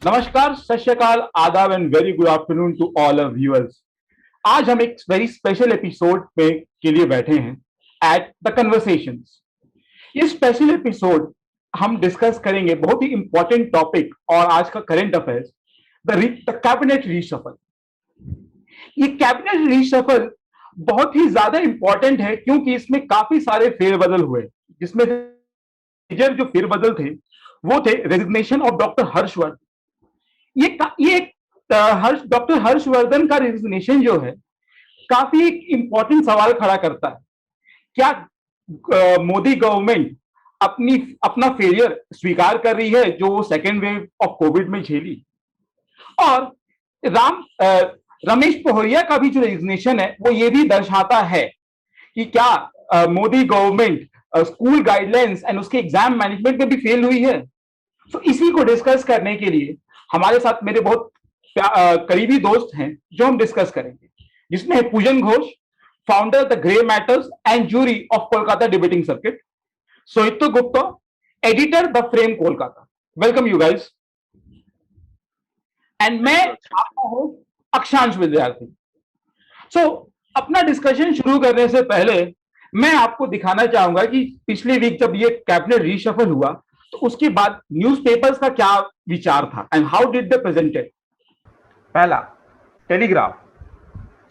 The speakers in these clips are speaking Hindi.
नमस्कार, सत श्री अकाल, आदाब and very good afternoon to all our viewers. आज हम एक वेरी स्पेशल एपिसोड पे के लिए बैठे हैं एट द कन्वर्सेशंस। ये स्पेशल एपिसोड हम डिस्कस करेंगे बहुत ही इंपॉर्टेंट टॉपिक और आज का current affairs, the cabinet reshuffle. ये कैबिनेट रीशफल बहुत ही ज्यादा इंपॉर्टेंट है क्योंकि इसमें काफी सारे फेरबदल हुए, जिसमें मेजर जो फेरबदल थे वो थे रेजिग्नेशन ऑफ डॉक्टर हर्षवर्धन। ये हर्ष डॉक्टर हर्षवर्धन का रेजिग्नेशन जो है काफी एक इंपॉर्टेंट सवाल खड़ा करता है। क्या मोदी गवर्नमेंट अपना फेलियर स्वीकार कर रही है जो वो सेकेंड वेव ऑफ कोविड में झेली? और रमेश पोखरिया का भी जो रेजिग्नेशन है वो ये भी दर्शाता है कि क्या Modi government school guidelines and उसके एग्जाम मैनेजमेंट में भी फेल हुई है। तो इसी को डिस्कस करने के लिए हमारे साथ मेरे बहुत करीबी दोस्त हैं जो हम डिस्कस करेंगे, जिसमें है Poojan Ghosh, founder the Grey Matters and jury of Kolkata debating circuit, Sohito Gupta, editor the Frame Kolkata. Welcome you guys. And मैं आपका होस्ट अक्षांश विद्यार्थी। सो अपना डिस्कशन शुरू करने से पहले मैं आपको दिखाना चाहूंगा कि पिछले वीक जब ये कैबिनेट रीशफल हुआ तो उसके बाद न्यूज़पेपर्स का क्या विचार था and how did they presented. पहला, Telegraph,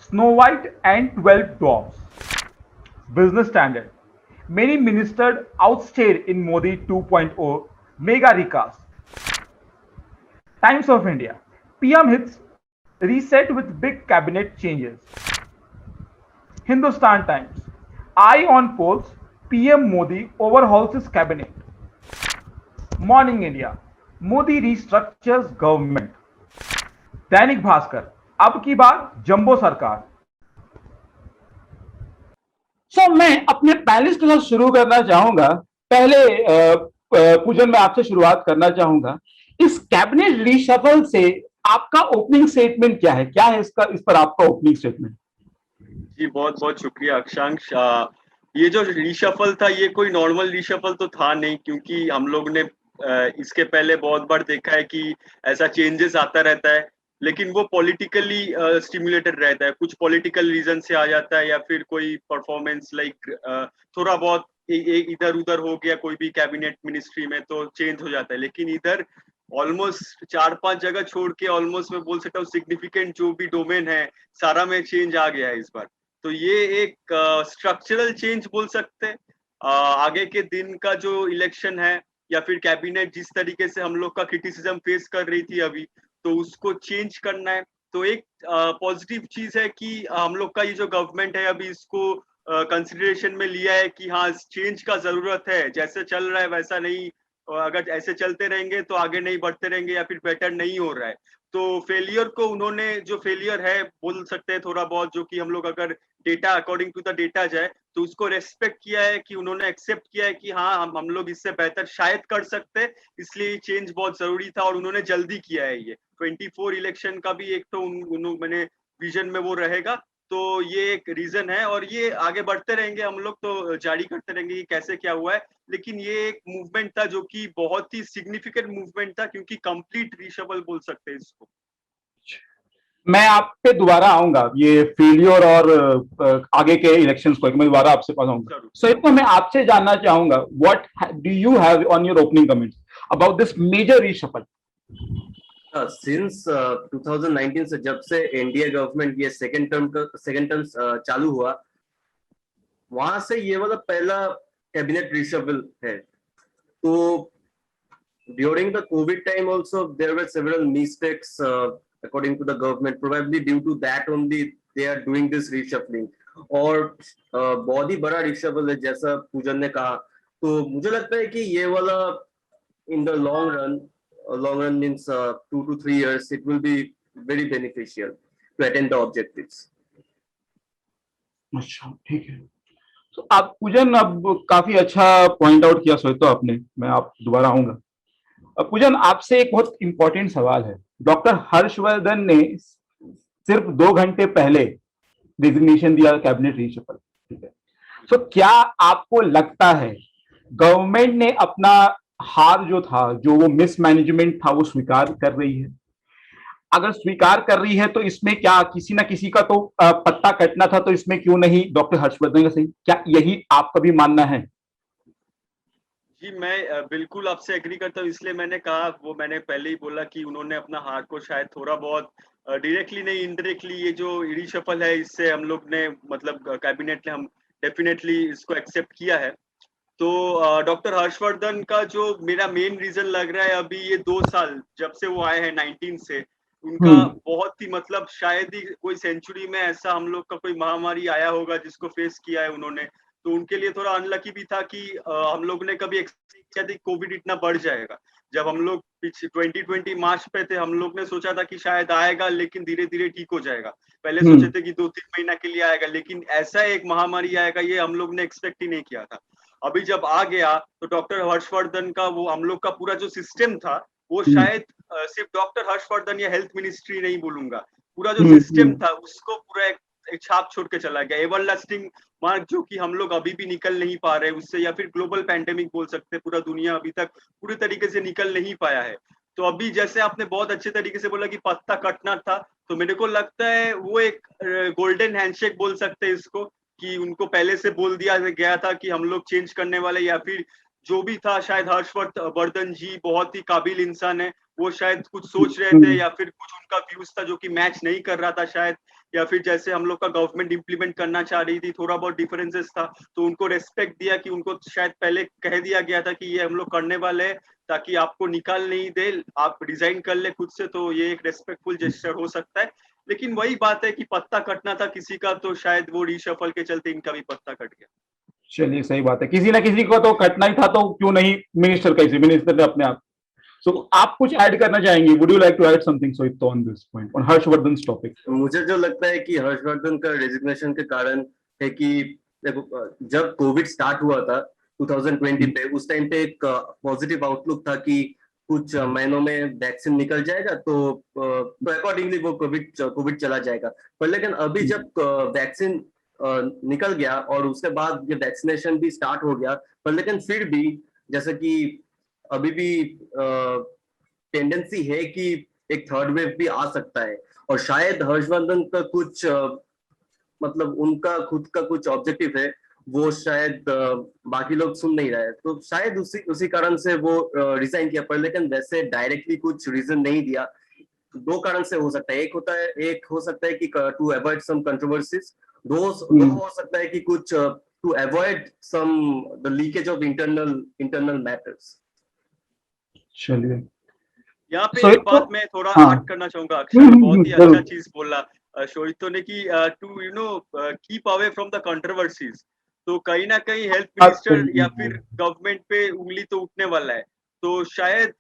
snow white and 12 dogs. Business standard, many minister ousted in Modi 2.0 mega recast. Times of India, PM hits reset with big cabinet changes. Hindustan Times, eye on polls, PM Modi overhauls his cabinet. Morning India, Modi restructures government. Dainik Bhaskar, अब की बार जंबो सरकार। मैं अपने पैनलिस्ट के साथ शुरू करना चाहूंगा। पहले पूजन, मैं आपसे शुरुआत करना चाहूंगा। इस कैबिनेट रीशफल से आपका ओपनिंग स्टेटमेंट क्या है? क्या है इस पर आपका ओपनिंग स्टेटमेंट? जी, बहुत बहुत शुक्रिया अक्षांश। ये जो रीशफल था ये कोई नॉर्मल रीशफल तो था नहीं, क्योंकि हम लोग ने इसके पहले बहुत बार देखा है कि ऐसा चेंजेस आता रहता है, लेकिन वो पॉलिटिकली स्टिमुलेटेड रहता है। कुछ पॉलिटिकल रीजन से आ जाता है या फिर कोई परफॉर्मेंस लाइक थोड़ा बहुत इधर उधर हो गया कोई भी कैबिनेट मिनिस्ट्री में तो चेंज हो जाता है। लेकिन इधर ऑलमोस्ट 4-5 जगह छोड़ के ऑलमोस्ट मैं बोल सकता हूँ सिग्निफिकेंट जो भी डोमेन है सारा में चेंज आ गया है इस बार। तो ये एक स्ट्रक्चरल चेंज बोल सकते हैं। आगे के दिन का जो इलेक्शन है या फिर कैबिनेट जिस तरीके से हम लोग का क्रिटिसिज्म फेस कर रही थी अभी, तो उसको चेंज करना है। तो एक पॉजिटिव चीज है कि हम लोग का ये जो गवर्नमेंट है अभी इसको कंसिडरेशन में लिया है कि हाँ चेंज का जरूरत है, जैसे चल रहा है वैसा नहीं, अगर ऐसे चलते रहेंगे तो आगे नहीं बढ़ते रहेंगे या फिर बेटर नहीं हो रहा है। तो फेलियर को उन्होंने, जो फेलियर है बोल सकते हैं थोड़ा बहुत, जो कि हम लोग अगर data according to the data जाए तो उसको रेस्पेक्ट किया है कि उन्होंने एक्सेप्ट किया है कि हाँ हम लोग इससे बेहतर शायद कर सकते हैं, इसलिए चेंज बहुत जरूरी था और उन्होंने जल्दी किया है। ये 24 इलेक्शन का भी एक तो मैंने विजन में वो रहेगा। तो ये एक रीजन है और ये आगे बढ़ते रहेंगे, हम लोग तो जारी करते रहेंगे कि कैसे क्या हुआ है। लेकिन ये एक मूवमेंट था जो कि बहुत ही सिग्निफिकेंट मूवमेंट था, क्योंकि कंप्लीट रीशफल बोल सकते हैं इसको। मैं आप पे दोबारा आऊंगा ये फेलियर और आगे के इलेक्शंस को, मैं दोबारा आपसे पास आऊंगा। सो इतना मैं आपसे जानना चाहूंगा, what do you have on your opening comments about this major reshuffle? Since 2019 से जब से एनडीए गवर्नमेंट ये सेकेंड टर्म चालू हुआ, वहां से ये वाला पहला कैबिनेट रीशफल है। तो during the covid time also there were several mistakes according to the government, probably due to that only they are doing this reshuffling। और बहुत ही बड़ा reshuffle है जैसा पूजन ने कहा। तो मुझे लगता है कि ये वाला in the long run means 2 to 3 years it will be very beneficial to attain the objectives। अच्छा, ठीक है। तो आप पूजन अब काफी अच्छा पॉइंट आउट किया सोचते हो आपने, मैं आप दोबारा आऊंगा। पूजन, आपसे एक बहुत इंपॉर्टेंट सवाल है। डॉक्टर हर्षवर्धन ने सिर्फ 2 घंटे पहले रिजिग्नेशन दिया कैबिनेट रीशफल, ठीक है। तो क्या आपको लगता है गवर्नमेंट ने अपना हार जो था, जो वो मिसमैनेजमेंट था, वो स्वीकार कर रही है? अगर स्वीकार कर रही है तो इसमें क्या किसी ना किसी का तो पत्ता कटना था, तो इसमें क्यों नहीं डॉक्टर हर्षवर्धन का सही? क्या यही आपका भी मानना है? जी, मैं बिल्कुल आपसे एग्री करता हूँ, इसलिए मैंने कहा, वो मैंने पहले ही बोला कि उन्होंने अपना हार को शायद थोड़ा बहुत डायरेक्टली नहीं, इनडायरेक्टली, ये जो रीशफल है, इससे हम लोग ने मतलब कैबिनेट ने हम डेफिनेटली इसको एक्सेप्ट किया है। तो डॉक्टर हर्षवर्धन का जो मेरा मेन रीज़न लग रहा है, अभी ये 2 साल जब से वो आए हैं 19 से, उनका हम्म। बहुत ही मतलब शायद ही कोई सेंचुरी में ऐसा हम लोग का कोई महामारी आया होगा जिसको फेस किया है उन्होंने। तो उनके लिए थोड़ा अनलकी भी था कि हम लोग ने कभी एक्सपेक्ट किया था कि कोविड इतना बढ़ जाएगा। जब हम लोग पीछे 2020 मार्च पे थे, हम लोग ने सोचा था कि शायद आएगा लेकिन धीरे-धीरे ठीक हो जाएगा। पहले सोचे हम्म। थे कि 2-3 महीना के लिए आएगा, लेकिन ऐसा एक महामारी आएगा ये हम लोग ने एक्सपेक्ट ही नहीं किया था। अभी जब आ गया तो डॉक्टर हर्षवर्धन का वो हम लोग का पूरा जो सिस्टम था, वो हम्म। शायद सिर्फ डॉक्टर हर्षवर्धन या हेल्थ मिनिस्ट्री नहीं बोलूंगा, पूरा जो हम्म। सिस्टम था उसको पूरा एक छाप छोड़ के चला गया, एवरलास्टिंग मार्क, जो कि हम लोग अभी भी निकल नहीं पा रहे उससे, या फिर ग्लोबल पैंडेमिक बोल सकते हैं, पूरा दुनिया अभी तक पूरी तरीके से निकल नहीं पाया है। तो अभी जैसे आपने बहुत अच्छे तरीके से बोला कि पत्ता कटना था, तो मेरे को लगता है वो एक गोल्डन हैंडशेक बोल सकते हैं इसको, कि उनको पहले से बोल दिया गया था कि हम लोग चेंज करने वाले, या फिर जो भी था, शायद हर्षवर्धन जी बहुत ही काबिल इंसान है, वो शायद कुछ सोच रहे थे, हम्म। या फिर कुछ उनका व्यूज था जो कि मैच नहीं कर रहा था शायद, या फिर जैसे हम लोग का गवर्नमेंट इम्प्लीमेंट करना चाह रही थी, थोड़ा बहुत डिफरेंसेस था, तो उनको रेस्पेक्ट दिया कि उनको शायद पहले कह दिया गया था कि ये हम लोग करने वाले हैं, ताकि आपको निकाल नहीं दे, आप रिजाइन कर ले खुद से, तो ये एक रेस्पेक्टफुल जेस्चर हो सकता है। लेकिन वही बात है कि पत्ता कटना था किसी का, तो शायद वो रीशफल के चलते इनका भी पत्ता कट गया। चलिए, सही बात है, किसी ना किसी को तो कटना ही था, तो क्यों नहीं मिनिस्टर का, इसी मिनिस्टर ने अपने आप। सो आप कुछ ऐड करना चाहेंगे? Would you like to add something Sohito on this point, on Harshvardhan topic? मुझे जो लगता है कि हर्षवर्धन का रेजिग्नेशन के कारण है कि देखो, जब कोविड स्टार्ट हुआ था 2020 पे, उस टाइम पे एक पॉजिटिव आउटलुक था कि कुछ महीनों में वैक्सीन निकल जाएगा, तो अकॉर्डिंगली वो कोविड कोविड चला जाएगा। पर लेकिन अभी जब वैक्सीन निकल गया और उसके बाद ये वैक्सीनेशन भी स्टार्ट हो गया, पर लेकिन फिर भी जैसे कि अभी भी टेंडेंसी है कि एक थर्ड वेव भी आ सकता है, और शायद हर्षवर्धन का कुछ मतलब उनका खुद का कुछ ऑब्जेक्टिव है, वो शायद बाकी लोग सुन नहीं रहे, तो शायद उसी उसी कारण से वो रिजाइन किया। पर लेकिन वैसे डायरेक्टली कुछ रीजन नहीं दिया। दो कारण से हो सकता है, एक हो सकता है कि टू अवॉइड सम कंट्रोवर्सीज, दो हो सकता है कि कुछ to avoid some the leakage of internal matters. चलिए, यहाँ पे सो एक तो बात मैं थोड़ा हाँ। ऐड करना चाहूंगा, अक्षांश बहुत ही अच्छा जरूर। चीज बोला शोहितो ने, कि to keep away from the controversies. तो कहीं ना कहीं हेल्थ मिनिस्टर या फिर गवर्नमेंट पे उंगली तो उठने वाला है, तो शायद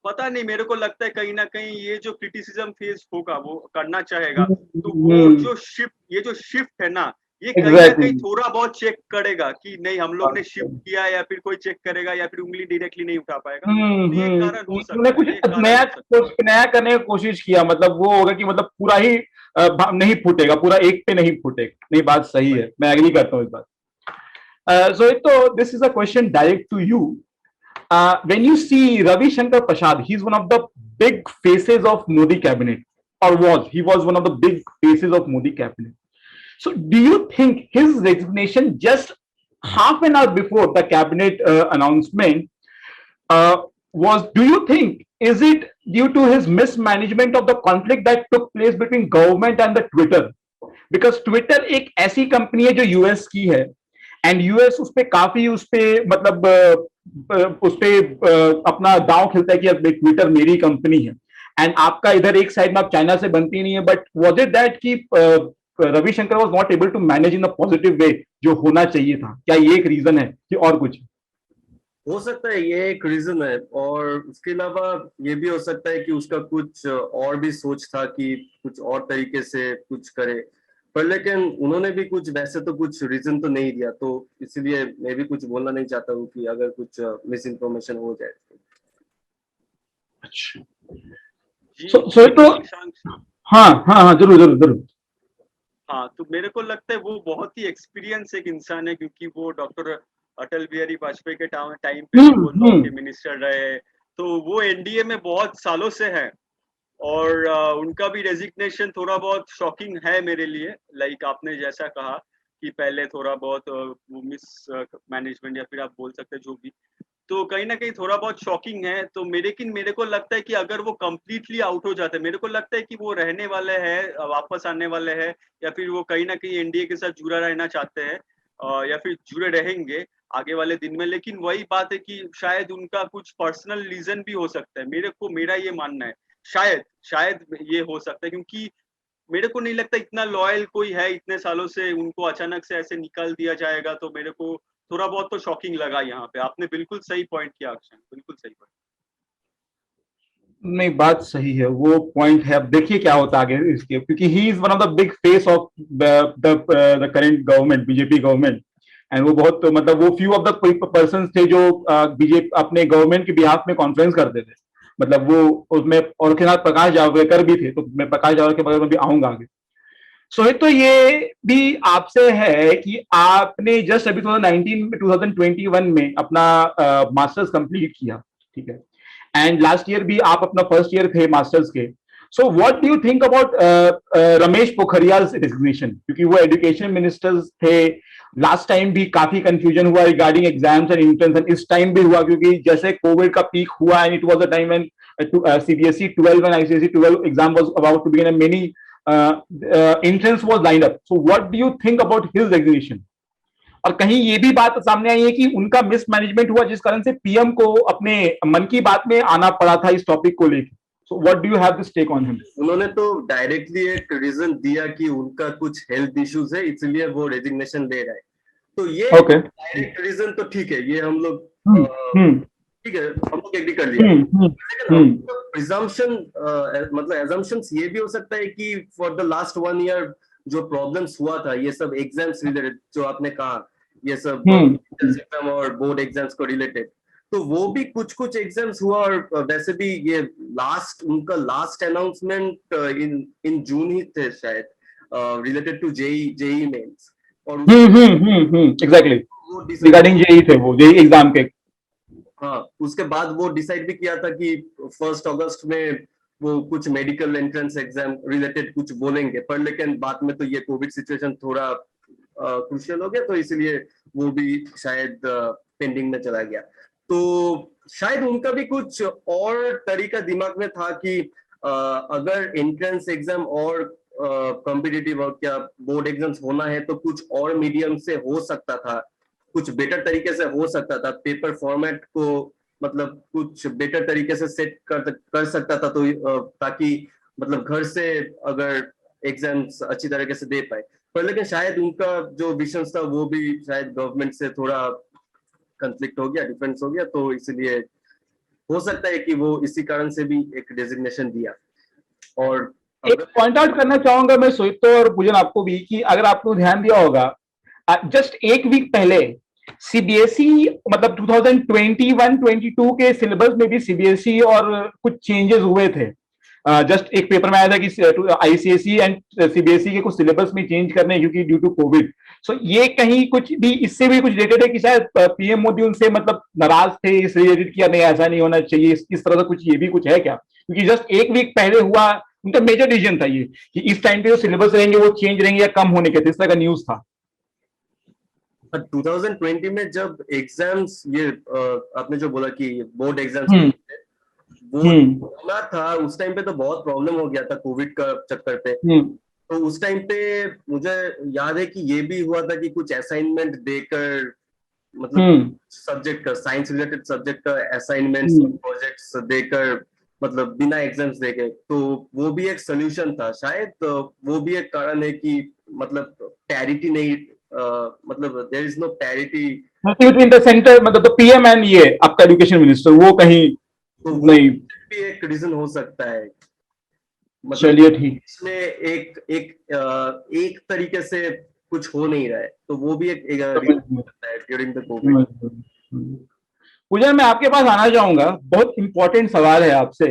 पता नहीं, मेरे को लगता है कहीं ना कहीं ये जो क्रिटिसिज्म फेस होगा वो करना चाहेगा, तो वो जो शिफ्ट है ना, ये कहीं ना कहीं एग्जैक्टली। थोड़ा बहुत चेक करेगा कि नहीं हम लोग ने शिफ्ट किया, या फिर कोई चेक करेगा, या फिर उंगली डायरेक्टली नहीं उठा पाएगा। तो ये कारण हो उन्होंने सकता है, कुछ ये कारण नया हो सकता है। कुछ नया करने की कोशिश किया, मतलब वो होगा कि मतलब पूरा ही नहीं फूटेगा, पूरा एक पे नहीं फूटेगा। नहीं, बात सही वही। है, मैं एग्री करता हूँ इस बात। सो तो this is a question direct to you. When you see Ravi Shankar Prasad, he's one of the big faces of Modi cabinet, or he was one of the big faces of Modi cabinet. So do you think his resignation just half an hour before the cabinet announcement do you think, is it due to his mismanagement of the conflict that took place between government and the Twitter? Because Twitter एक ऐसी कंपनी है जो यूएस की है, एंड यूएस उस पे काफी उस पे मतलब उस पे अपना दांव खेलता है कि अब ट्विटर मेरी कंपनी है, एंड आपका इधर एक साइड में आप चाइना से बनती नहीं है। बट वॉज इट दैट कि Ravishankar was not able to manage in a positive way जो होना चाहिए था? क्या ये एक रीजन है कि और कुछ? हो सकता है ये एक रीजन है, और उसके अलावा ये भी हो सकता है कि उसका कुछ और भी सोच था कि कुछ और तरीके से कुछ करे, पर लेकिन उन्होंने भी कुछ वैसे तो कुछ रीजन तो नहीं दिया, तो इसीलिए मैं भी कुछ बोलना नहीं चाहता हूँ कि अगर कुछ मिस इन्फॉर्मेशन हो जाए तो। अच्छा। जी सो जी तो अक्षांश। हाँ हाँ हाँ, जरूर जरूर जरूर। हाँ, तो मेरे को लगता है वो बहुत ही एक्सपीरियंस एक इंसान है, क्योंकि वो डॉक्टर अटल बिहारी वाजपेयी के टाइम पे भी वो लॉ के हम्म। मिनिस्टर रहे, तो वो एनडीए में बहुत सालों से हैं। और उनका भी रेजिग्नेशन थोड़ा बहुत शॉकिंग है मेरे लिए। लाइक आपने जैसा कहा कि पहले थोड़ा बहुत वो मिस मैनेजमेंट या फिर आप बोल सकते हैं जो भी, तो कहीं न कहीं थोड़ा बहुत शॉकिंग है। तो लेकिन मेरे को लगता है कि अगर वो कंप्लीटली आउट हो जाते हैं, मेरे को लगता है कि वो रहने वाले हैं, वापस आने वाले हैं, या फिर वो कहीं न कहीं एनडीए के साथ जुड़ा रहना चाहते हैं, या फिर जुड़े रहेंगे आगे वाले दिन में। लेकिन वही बात है कि शायद उनका कुछ पर्सनल रीज़न भी हो सकता है। मेरा ये मानना है। शायद शायद ये हो सकता है, क्योंकि मेरे को नहीं लगता इतना लॉयल कोई है इतने सालों से, उनको अचानक से ऐसे निकाल दिया जाएगा, तो मेरे को थोड़ा बहुत तो शॉकिंग लगा यहाँ पे। आपने बिल्कुल सही पॉइंट किया अक्षय, बिल्कुल सही पॉइंट। नहीं, बात सही है, वो पॉइंट है। अब देखिए क्या होता है आगे इसके, क्योंकि he is one of the big face of the current government, BJP government. And वो बहुत, मतलब वो फ्यू ऑफ द पर्सन थे जो बीजेपी अपने गवर्नमेंट के बिहाफ में कॉन्फ्रेंस करते थे। मतलब वो उसमें, और के साथ प्रकाश जावड़ेकर भी थे, तो मैं प्रकाश जावड़ेकर के बारे में भी आऊंगा आगे। सोहित, तो ये भी आपसे है कि आपने जस्ट अभी 2019 में 2021 में अपना मास्टर्स कंप्लीट किया, ठीक है? एंड लास्ट ईयर भी आप अपना फर्स्ट ईयर थे मास्टर्स के। सो what do you think about Ramesh Pokhriyal resignation? क्योंकि वो एजुकेशन मिनिस्टर्स थे, लास्ट टाइम भी काफी कंफ्यूजन हुआ regarding exams and interns, and इस टाइम भी हुआ क्योंकि जैसे कोविड का पीक हुआ, and it was a time when CBSE 12 and ICSE 12 exam was about to begin, and many entrance was lined up. So what do you think about his resignation? और कहीं ये भी बात सामने आई है कि उनका मिसमैनेजमेंट हुआ, जिस कारण से पीएम को अपने मन की बात में आना पड़ा था इस टॉपिक को लेकर। So what do you have this take on him? उन्होंने तो डायरेक्टली एक रीजन दिया कि उनका कुछ हेल्थ इश्यूज है, इसलिए वो रेजिग्नेशन ले रहा है। तो ये ओके। डायरेक्ट रीजन तो ठीक है, ये हम लोग हम्म ठीक है, हम लोग एग्री कर लिया। हम्म प्रिजम्पशन मतलब एजम्पशंस ये भी हो सकता है कि फॉर द लास्ट 1 ईयर जो प्रॉब्लम्स हुआ था, ये सब एग्जाम्स रिलेटेड जो आपने कहा, ये सब एग्जाम और बोर्ड एग्जाम्स को रिलेटेड, तो वो भी कुछ कुछ एग्जाम्स हुआ। और वैसे भी ये उनका लास्ट अनाउंसमेंट इन जून ही थे शायद, रिलेटेड टू जेई मेंस। और एग्जैक्टली, वो रिगार्डिंग जेई थे, वो जेई एग्जाम के। हाँ, उसके बाद वो डिसाइड भी किया था कि 1 अगस्त में वो कुछ मेडिकल एंट्रेंस एग्जाम रिलेटेड कुछ बोलेंगे, पर लेकिन बाद में तो ये कोविड सिचुएशन थोड़ा क्रूशियल हो गया, तो इसलिए वो भी शायद पेंडिंग में चला गया। तो शायद उनका भी कुछ और तरीका दिमाग में था कि अगर एंट्रेंस एग्जाम और कॉम्पिटिटिव और क्या बोर्ड एग्जाम्स होना है, तो कुछ और मीडियम से हो सकता था, कुछ बेटर तरीके से हो सकता था, पेपर फॉर्मेट को मतलब कुछ बेटर तरीके से सेट कर सकता था, तो ताकि मतलब घर से अगर एग्जाम्स अच्छी तरीके से दे पाए। पर लेकिन शायद उनका जो विजन था वो भी शायद गवर्नमेंट से थोड़ा कंफ्लिक्ट हो गया, डिफरेंस हो गया, तो इसलिए हो सकता है कि वो इसी कारण से भी एक डेजिग्नेशन दिया। और एक पॉइंट आउट करना चाहूंगा मैं सोहित और पूजन आपको भी, कि अगर आपने ध्यान दिया होगा, जस्ट एक वीक पहले सीबीएसई, मतलब 2021-22 के सिलेबस में भी सीबीएसई और कुछ चेंजेस हुए थे। जस्ट एक पेपर में आया था कि आईसीएसई एंड सीबीएसई के कुछ सिलेबस में चेंज करने, क्योंकि ड्यू टू कोविड। सो ये कहीं कुछ भी इससे भी कुछ रिलेटेड है कि शायद पीएम मोदी उनसे मतलब नाराज थे इस रिलेटेड, किया नहीं ऐसा नहीं होना चाहिए, इस तरह से कुछ ये भी कुछ है क्या? क्योंकि जस्ट एक वीक पहले हुआ, उनका मेजर डिसीजन था ये कि इस टाइम पे जो सिलेबस रहेंगे वो चेंज रहेंगे या कम होने के थे, इस तरह का न्यूज था। 2020 में जब एग्जाम्स ये आपने जो बोला कि बोर्ड एग्जाम्स वो होना था, उस टाइम पे तो बहुत प्रॉब्लम हो गया था कोविड का चक्कर पे। तो उस टाइम पे मुझे याद है कि ये भी हुआ था कि कुछ असाइनमेंट देकर, मतलब सब्जेक्ट का, साइंस रिलेटेड सब्जेक्ट का असाइनमेंट्स प्रोजेक्ट्स देकर, मतलब बिना एग्जाम्स देके, तो वो भी एक सोल्यूशन था शायद। तो वो भी एक कारण है कि मतलब पैरिटी नहीं, मतलब there is no parity between the centre, मतलब तो पीएम एंड ये आपका एजुकेशन मिनिस्टर, वो कहीं तो नहीं। भी एक रीजन हो सकता है। मतलब चलिए ठीक, इसमें एक तरीके से कुछ हो नहीं रहा है, तो वो भी एक रीजन हो सकता है ड्यूरिंग द कोविड। पूजन, मैं आपके पास आना चाहूंगा, बहुत इंपॉर्टेंट सवाल है आपसे।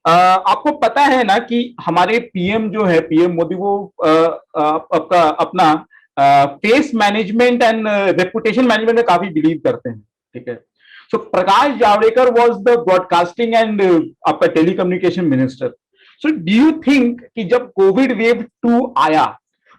आपको पता है ना कि हमारे पीएम जो है, पीएम मोदी, वो आपका अपना face management and reputation management में काफी बिलीव करते हैं, ठीक है. So Prakash Javadekar was the broadcasting and आपका telecommunication minister. So do you think कि जब कोविड वेव 2 आया,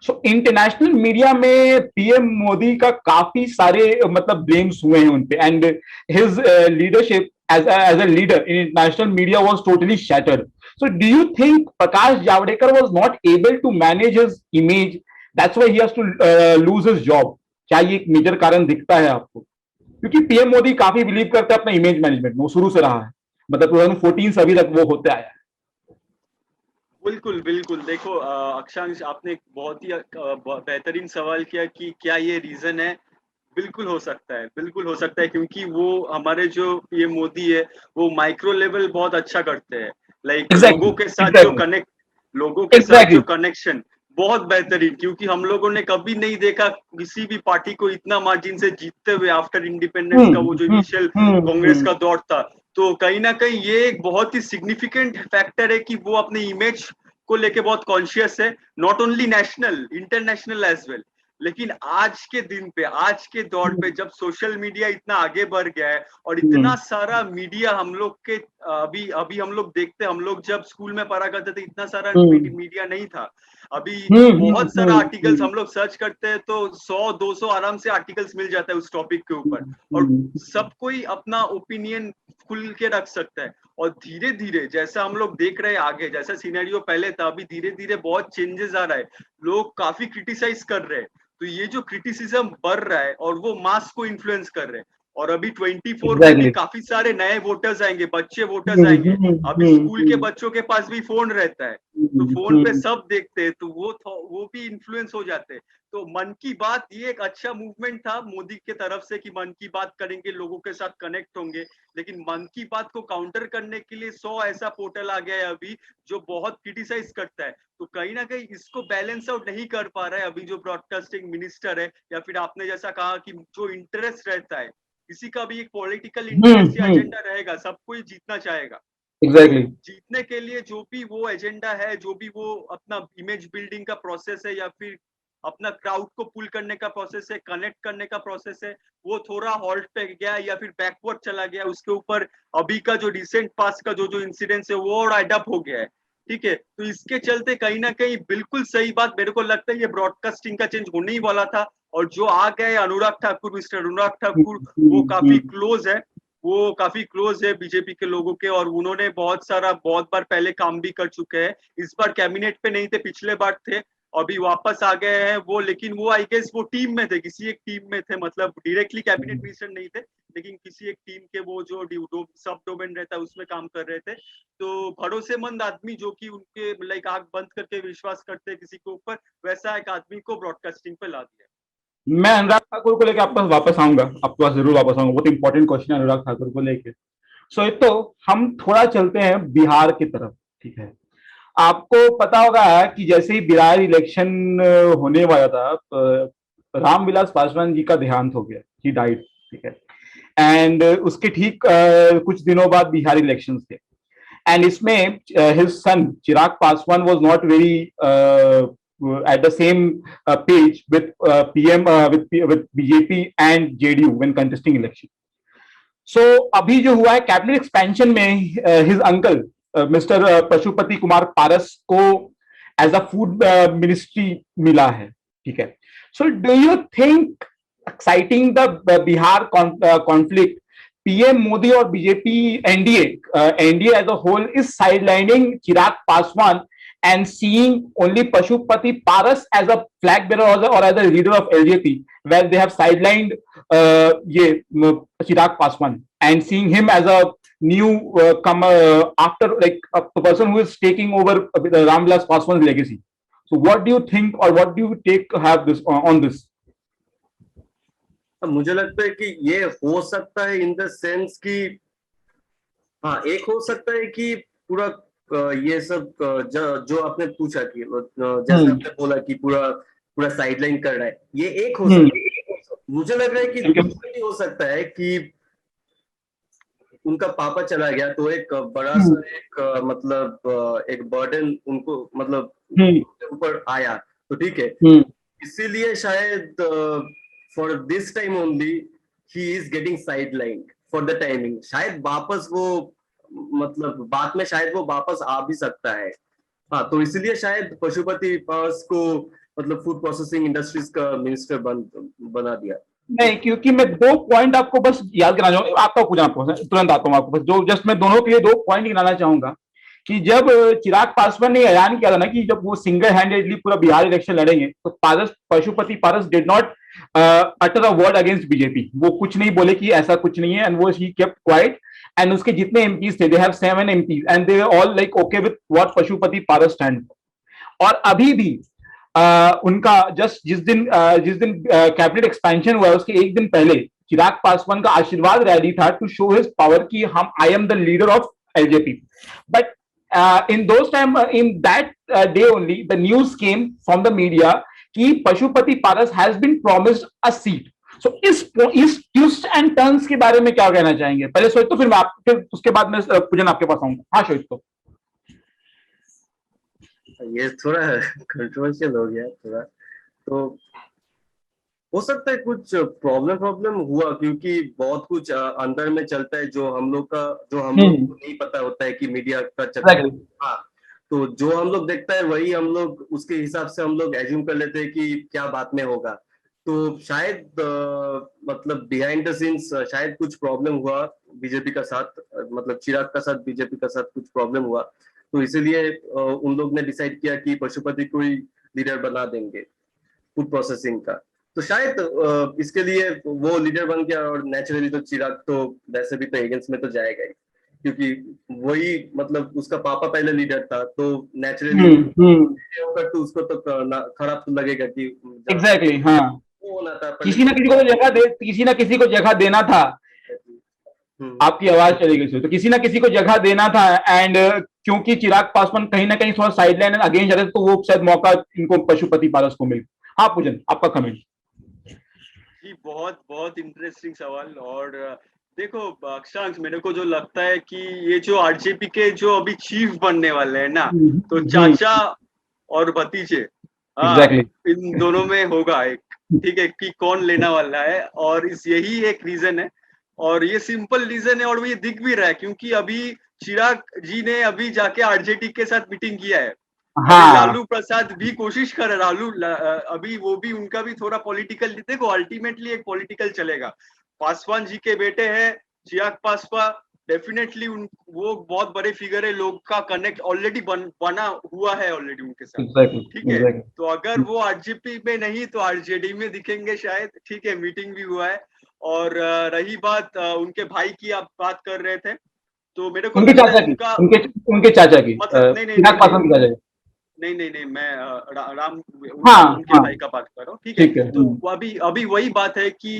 सो इंटरनेशनल मीडिया में पीएम मोदी का काफी सारे मतलब ब्लेम्स हुए हैं उनपे, and his leadership as a leader in international media was totally shattered. So do you think Prakash Javadekar was not able to manage his image? That's why he has to lose his job. क्या ये एक मेजर कारण दिखता है आपको? क्योंकि पीएम मोदी काफी बिलीव करते हैं अपना इमेज मैनेजमेंट में, वो शुरू से रहा है, मतलब 2014 से अभी तक वो होते आया है. बिल्कुल बिल्कुल. देखो अक्षांश, आपने एक बहुत ही बेहतरीन सवाल किया कि क्या ये रीजन है. बिल्कुल हो सकता है, बिल्कुल हो सकता है, क्योंकि वो हमारे जो पीएम मोदी है वो माइक्रो लेवल बहुत अच्छा करते हैं. लाइक Exactly, लोगों के साथ जो exactly, कनेक्ट, लोगों के साथ exactly. जो कनेक्शन बहुत बेहतरीन. क्योंकि हम लोगों ने कभी नहीं देखा किसी भी पार्टी को इतना मार्जिन से जीतते हुए आफ्टर इंडिपेंडेंस का वो जो इनिशियल कांग्रेस का दौर था. तो कहीं ना कहीं ये एक बहुत ही सिग्निफिकेंट फैक्टर है कि वो अपने इमेज को लेके बहुत कॉन्शियस है, not only national, international as well. लेकिन आज के दिन पे, आज के दौर पे जब सोशल मीडिया इतना आगे बढ़ गया है और इतना सारा मीडिया हम लोग के अभी अभी हम लोग देखते, हम लोग जब स्कूल में पढ़ा करते थे इतना सारा मीडिया नहीं था. अभी बहुत सारा आर्टिकल्स हम लोग सर्च करते हैं तो 100-200 आराम से आर्टिकल्स मिल जाता है उस टॉपिक के ऊपर, और सब कोई अपना ओपिनियन खुल के रख सकता है. और धीरे धीरे जैसा हम लोग देख रहे हैं आगे, जैसा सिनेरियो पहले था, अभी धीरे धीरे बहुत चेंजेस आ रहा है. लोग काफी क्रिटिसाइज कर रहे हैं. तो ये जो क्रिटिसिज्म बढ़ रहा है और वो मास को इन्फ्लुएंस कर रहे हैं. और अभी 24 में भी काफी सारे नए वोटर्स आएंगे, बच्चे वोटर्स आएंगे. अभी स्कूल के बच्चों के पास भी फोन रहता है, तो फोन पे सब देखते हैं, तो वो भी इन्फ्लुएंस हो जाते हैं. तो मन की बात ये एक अच्छा मूवमेंट था मोदी के तरफ से कि मन की बात करेंगे, लोगों के साथ कनेक्ट होंगे. लेकिन मन की बात को काउंटर करने के लिए 100 ऐसा पोर्टल आ गया है अभी जो बहुत क्रिटिसाइज करता है. तो कहीं ना कहीं इसको बैलेंस आउट नहीं कर पा रहा है अभी जो ब्रॉडकास्टिंग मिनिस्टर है, या फिर आपने जैसा कहा कि जो इंटरेस्ट रहता है, किसी का भी एक पॉलिटिकल इंटरेस्ट या एजेंडा रहेगा, सब कोई जीतना चाहेगा. एग्जैक्टली. तो जीतने के लिए जो भी वो एजेंडा है, जो भी वो अपना इमेज बिल्डिंग का प्रोसेस है, या फिर अपना क्राउड को पुल करने का प्रोसेस है, कनेक्ट करने का प्रोसेस है, वो थोड़ा हॉल्ट पे गया या फिर बैकवर्ड चला गया. उसके ऊपर अभी का जो रिसेंट पास का जो इंसिडेंट्स है वो और एडअप हो गया है. ठीक है, तो इसके चलते कहीं ना कहीं बिल्कुल सही बात मेरे को लगता है, ये ब्रॉडकास्टिंग का चेंज होने ही वाला था. और जो आ गए अनुराग ठाकुर, मिस्टर अनुराग ठाकुर, वो काफी क्लोज है, वो काफी क्लोज है बीजेपी के लोगों के, और उन्होंने बहुत बार पहले काम भी कर चुके हैं. इस बार कैबिनेट पे नहीं थे, पिछले बार थे, अभी वापस आ गए हैं वो. लेकिन वो आई गेस वो टीम में थे, किसी एक टीम में थे, मतलब डायरेक्टली कैबिनेट मिनिस्टर नहीं थे, लेकिन किसी एक टीम के वो जो सब डोमेन रहता है उसमें काम कर रहे थे. तो भरोसेमंद आदमी जो कि उनके लाइक आंख बंद करके विश्वास करते हैं किसी के ऊपर, वैसा एक आदमी को ब्रॉडकास्टिंग पे ला दिया. मैं अनुराग ठाकुर को लेकर आप पास वापस आऊंगा, आपके पास जरूर वापस आऊंगा. बहुत इंपॉर्टेंट क्वेश्चन है अनुराग ठाकुर को लेके. सो तो हम थोड़ा चलते हैं बिहार की तरफ, ठीक है. आपको पता होगा कि जैसे ही बिहार इलेक्शन होने वाला था, रामविलास पासवान जी का देहांत हो गया, ही डाइड, ठीक है. एंड उसके ठीक कुछ दिनों बाद बिहार इलेक्शंस थे, एंड इसमें his son Chirag Paswan was not very at the same page with PM with BJP and JDU when contesting election. So अभी जो हुआ है कैबिनेट एक्सपेंशन में, his uncle mister Pashupati Kumar Paras को एज अ फूड मिनिस्ट्री मिला है, ठीक है. So do you think exciting the Bihar conflict, PM Modi और BJP NDA as a whole is sidelining Chirag Paswan and seeing only Pashupati Paras as a flag bearer or as a leader of LJP, where they have sidelined Chirag Paswan and seeing him as a new comer after, like a person who is taking over Ramvilas Paswan's legacy. So what do you think, or what do you take have this on this? मुझे लगता है कि ये हो सकता है इन द सेंस कि हाँ, एक हो सकता है कि पूरा ये सब जो आपने पूछा कि जैसे आपने बोला कि पूरा साइडलाइन कर रहा है, ये एक हो सकता है. मुझे लग रहा है कि दूसरा भी हो सकता है कि उनका पापा चला गया तो एक बड़ा सा एक मतलब एक बर्डन उनको मतलब ऊपर आया. तो ठीक है, इसीलिए शायद for this time only he is getting sideline for the timing. शायद वापस वो मतलब बाद में शायद वो वापस आ भी सकता है। हाँ, तो इसीलिए शायद पशुपति पास को मतलब फूड प्रोसेसिंग इंडस्ट्रीज का मिनिस्टर बना दिया। नहीं, क्योंकि मैं दो पॉइंट आपको बस याद कराना चाहूंगा, आपका पूछना आपको तुरंत आता हूँ आपको बस दो, जस्ट मैं दोनों के लिए दो पॉइंट गिनाना चाहूंगा कि जब चिराग पासवान ने ऐलान किया था ना कि जब वो सिंगल हैंडेडली पूरा बिहार इलेक्शन लड़ेंगे, तो Paras Pashupati Paras did not utter a word against BJP. वो कुछ नहीं बोले कि ऐसा कुछ नहीं है, एंड वो ही केप्ट क्वाइट। एंड उसके जितने एमपीज थे, they have 7 MPs and they all like okay with what Pashupati Paras stand. और अभी भी उनका जस्ट जिस दिन कैबिनेट एक्सपेंशन हुआ है उसके एक दिन पहले चिराग पासवान का आशीर्वाद रैली था टू शो हिज पावर कि हम I am the leader of LJP. But in those time in that day only the news came from the media कि पशुपति पारस has been promised a seat. So इस ट्विस्ट एंड टर्न्स के बारे में क्या कहना चाहेंगे? पहले सोच तो फिर उसके बाद मैं पूजन आपके पास आऊंगा। हाँ शोहित, तो ये थोड़ा कंट्रोवर्शियल हो गया थोड़ा, तो हो सकता है कुछ प्रॉब्लम हुआ क्योंकि बहुत कुछ अंदर में चलता है जो हम लोग को नहीं पता होता है कि मीडिया का चक्कर। exactly. हाँ, तो जो हम लोग देखता है वही हम लोग उसके हिसाब से हम लोग एज्यूम कर लेते हैं कि क्या बात में होगा। तो शायद मतलब बिहाइंड द सीन्स शायद कुछ प्रॉब्लम हुआ बीजेपी का साथ, मतलब चिराग का साथ बीजेपी का साथ कुछ प्रॉब्लम हुआ, तो इसीलिए उन लोग ने डिसाइड किया कि पशुपति को ही लीडर बना देंगे फूड प्रोसेसिंग का। तो शायद इसके लिए वो लीडर बन गया, और नेचुरली तो चिराग तो वैसे भी तो एजेंट्स में तो जाएगा ही, क्योंकि वही मतलब उसका पापा पहले लीडर था, तो नेचुरली तो उसको तो खराब तो लगेगा कि एग्जैक्टली। हाँ, वो होना था किसी ना किसी को तो जगह दे, किसी ना किसी को जगह देना था। आपकी आवाज चली गई, तो किसी ना किसी को जगह देना था। एंड क्योंकि चिराग पासवान कहीं ना कहीं थोड़ा साइडलाइन अगेंस्ट जा रहे थे, तो वो शायद मौका इनको पशुपति पारस को मिल। हाँ पूजन, आपका कमेंट। जी बहुत बहुत इंटरेस्टिंग सवाल। और देखो अक्षांश, मेरे को जो लगता है कि ये जो आरजेपी के जो अभी चीफ बनने वाले हैं ना, तो चाचा और भतीजे, exactly. इन दोनों में होगा एक, ठीक है, कि कौन लेना वाला है। और इस यही एक रीजन है, और ये सिंपल रीजन है, और ये दिख भी रहा है क्योंकि अभी चिराग जी ने अभी जाके आरजेडी के साथ मीटिंग किया है। हाँ, लालू प्रसाद भी कोशिश कर रहे, अभी वो भी, उनका भी थोड़ा पॉलिटिकल, देखो अल्टीमेटली एक पॉलिटिकल चलेगा। पासवान जी के बेटे हैं चिराग पासवान, डेफिनेटली वो बहुत बड़े फिगर है, लोग का कनेक्ट ऑलरेडी बना हुआ है ऑलरेडी उनके साथ। exactly, ठीक है, exactly. तो अगर वो आरजेपी में नहीं तो आरजेडी में दिखेंगे शायद। ठीक है, मीटिंग भी हुआ है। और रही बात उनके भाई की, आप बात कर रहे थे, तो मेरे को उनके लगता चाचा है की, उनका उनके चाचा की, मतलब नहीं नहीं चिराग नहीं पासवान की चाचा की। नहीं मैं राम हाँ, उनके हाँ, भाई का बात कर रहा हूँ। ठीक है, ठीक है। तो अभी अभी वही बात है कि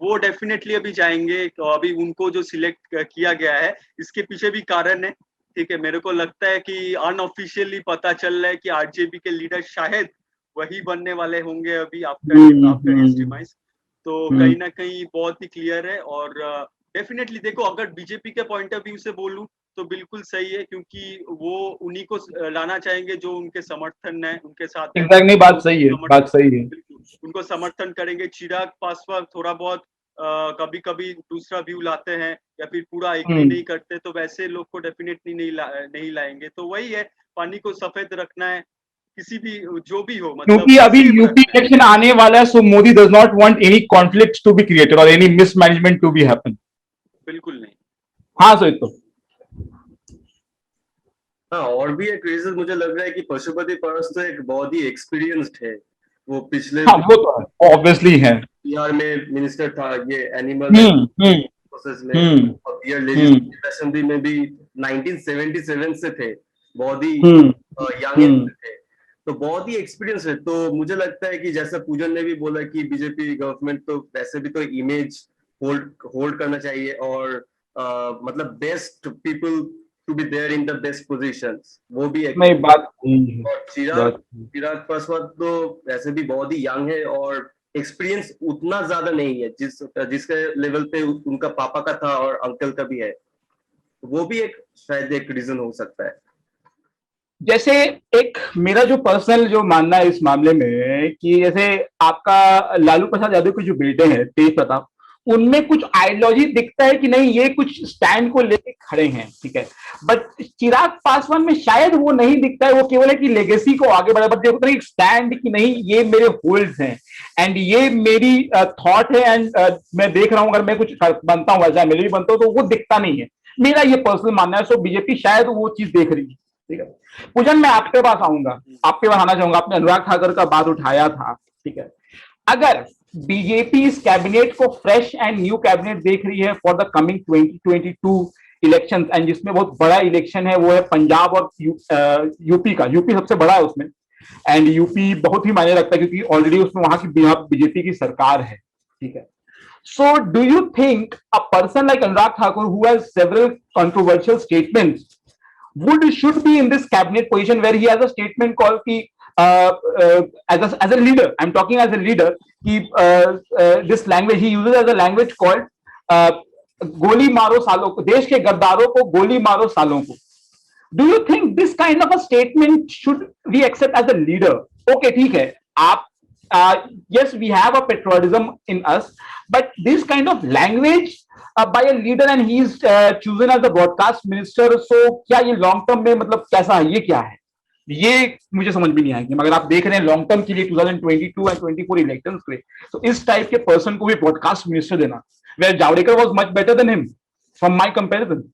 वो डेफिनेटली अभी जाएंगे। तो अभी उनको जो सिलेक्ट किया गया है, इसके पीछे भी कारण है। ठीक है, मेरे को लगता है कि अनऑफिशियली पता चल रहा है कि आरजेपी के लीडर शायद वही बनने वाले होंगे अभी आफ्टर हिज डिमाइस। तो कहीं ना कहीं बहुत ही क्लियर है। और डेफिनेटली देखो, अगर बीजेपी के पॉइंट ऑफ व्यू से बोलूं तो बिल्कुल सही है, क्योंकि वो उन्हीं को लाना चाहेंगे जो उनके समर्थन है, उनके साथ है। एग्जैक्टली, बात सही है, बात सही है। बिल्कुल उनको समर्थन करेंगे। चिराग पासवान थोड़ा बहुत कभी कभी दूसरा व्यू लाते हैं, या फिर पूरा एग्री नहीं करते, तो वैसे लोग को डेफिनेटली नहीं लाएंगे। तो वही है, पानी को सफेद रखना है, किसी भी जो भी हो, मतलब क्योंकि अभी सेम यूपी रखना है। इलेक्शन आने वाला है, so Modi does not want any conflict to be created और any mismanagement to be happen. बिल्कुल नहीं। हाँ सोहित, तो हाँ, और भी एक रीजन मुझे लग रहा है कि पशुपति पारस तो एक बहुत ही एक्सपीरियंस्ड है। वो पिछले हाँ, वो तो है, ऑब्वियसली है। बिहार में मिनिस्टर था ये एनिमल प्रोसेस में, और बिहार लेजिस्लेटिव असेंबली में भी 1977 से थे, बहुत ही यंग थे, तो बहुत ही एक्सपीरियंस है। तो मुझे लगता है कि जैसा पूजन ने भी बोला कि बीजेपी गवर्नमेंट तो वैसे भी तो इमेज होल्ड करना चाहिए, और मतलब best people to be there in the best positions, वो भी एक नहीं, बात और चिराग पासवान तो वैसे भी बहुत ही यंग है, और एक्सपीरियंस उतना ज्यादा नहीं है जिसके लेवल पे उनका पापा का था और अंकल का भी है। वो भी एक शायद एक रीजन हो सकता है। जैसे एक मेरा जो पर्सनल जो मानना है इस मामले में कि जैसे आपका लालू प्रसाद यादव के जो बेटे हैं तेज प्रताप, उनमें कुछ आइडियोलॉजी दिखता है कि नहीं ये कुछ स्टैंड को लेके खड़े हैं, ठीक है। बट चिराग पासवान में शायद वो नहीं दिखता है, वो केवल है कि लेगेसी को आगे बढ़ा, बट देखो एक स्टैंड कि नहीं ये मेरे होल्ड्स हैं एंड ये मेरी थॉट है एंड मैं देख रहा हूं अगर मैं कुछ बनता हूँ ऐसा मेरे भी बनता हूँ तो वो दिखता नहीं है। मेरा ये पर्सनल मानना है। सो बीजेपी शायद वो चीज देख रही है, ठीक है। पूजन मैं आपके पास आऊंगा, आपके पास आना चाहूंगा, आपने अनुराग ठाकर का बात उठाया था, ठीक है। अगर बीजेपी इस कैबिनेट को फ्रेश एंड न्यू कैबिनेट देख रही है for the coming 2022 election and जिसमें बहुत बड़ा इलेक्शन है वो है पंजाब और यूपी का, यूपी सबसे बड़ा है उसमें एंड यूपी बहुत ही मायने रखता है क्योंकि ऑलरेडी उसमें वहां की बीजेपी की सरकार है, ठीक है। So, do you think a person like Anurag Thakur, who has several controversial statements, should be in this cabinet position where he has a statement called ki, as a leader, I'm talking as a leader, ki, this language he uses as a language called uh, गोली मारो सालों को, देश के गद्दारों को गोली मारो सालों को। Do you think this kind of a statement should we accept as a leader? Okay ठीक है, आप yes we have a patriotism in us, but this kind of language by a leader and he is chosen as the broadcast minister, so क्या ये लॉन्ग टर्म में मतलब कैसा है, ये क्या है, ये मुझे समझ में नहीं आएगी। मगर आप देख रहे हैं लॉन्ग टर्म के लिए 2022 एंड 24 इलेक्शंस के लिए, तो इस टाइप के पर्सन को भी ब्रॉडकास्ट मिनिस्टर देना, where Javadekar was much better than him from my comparison.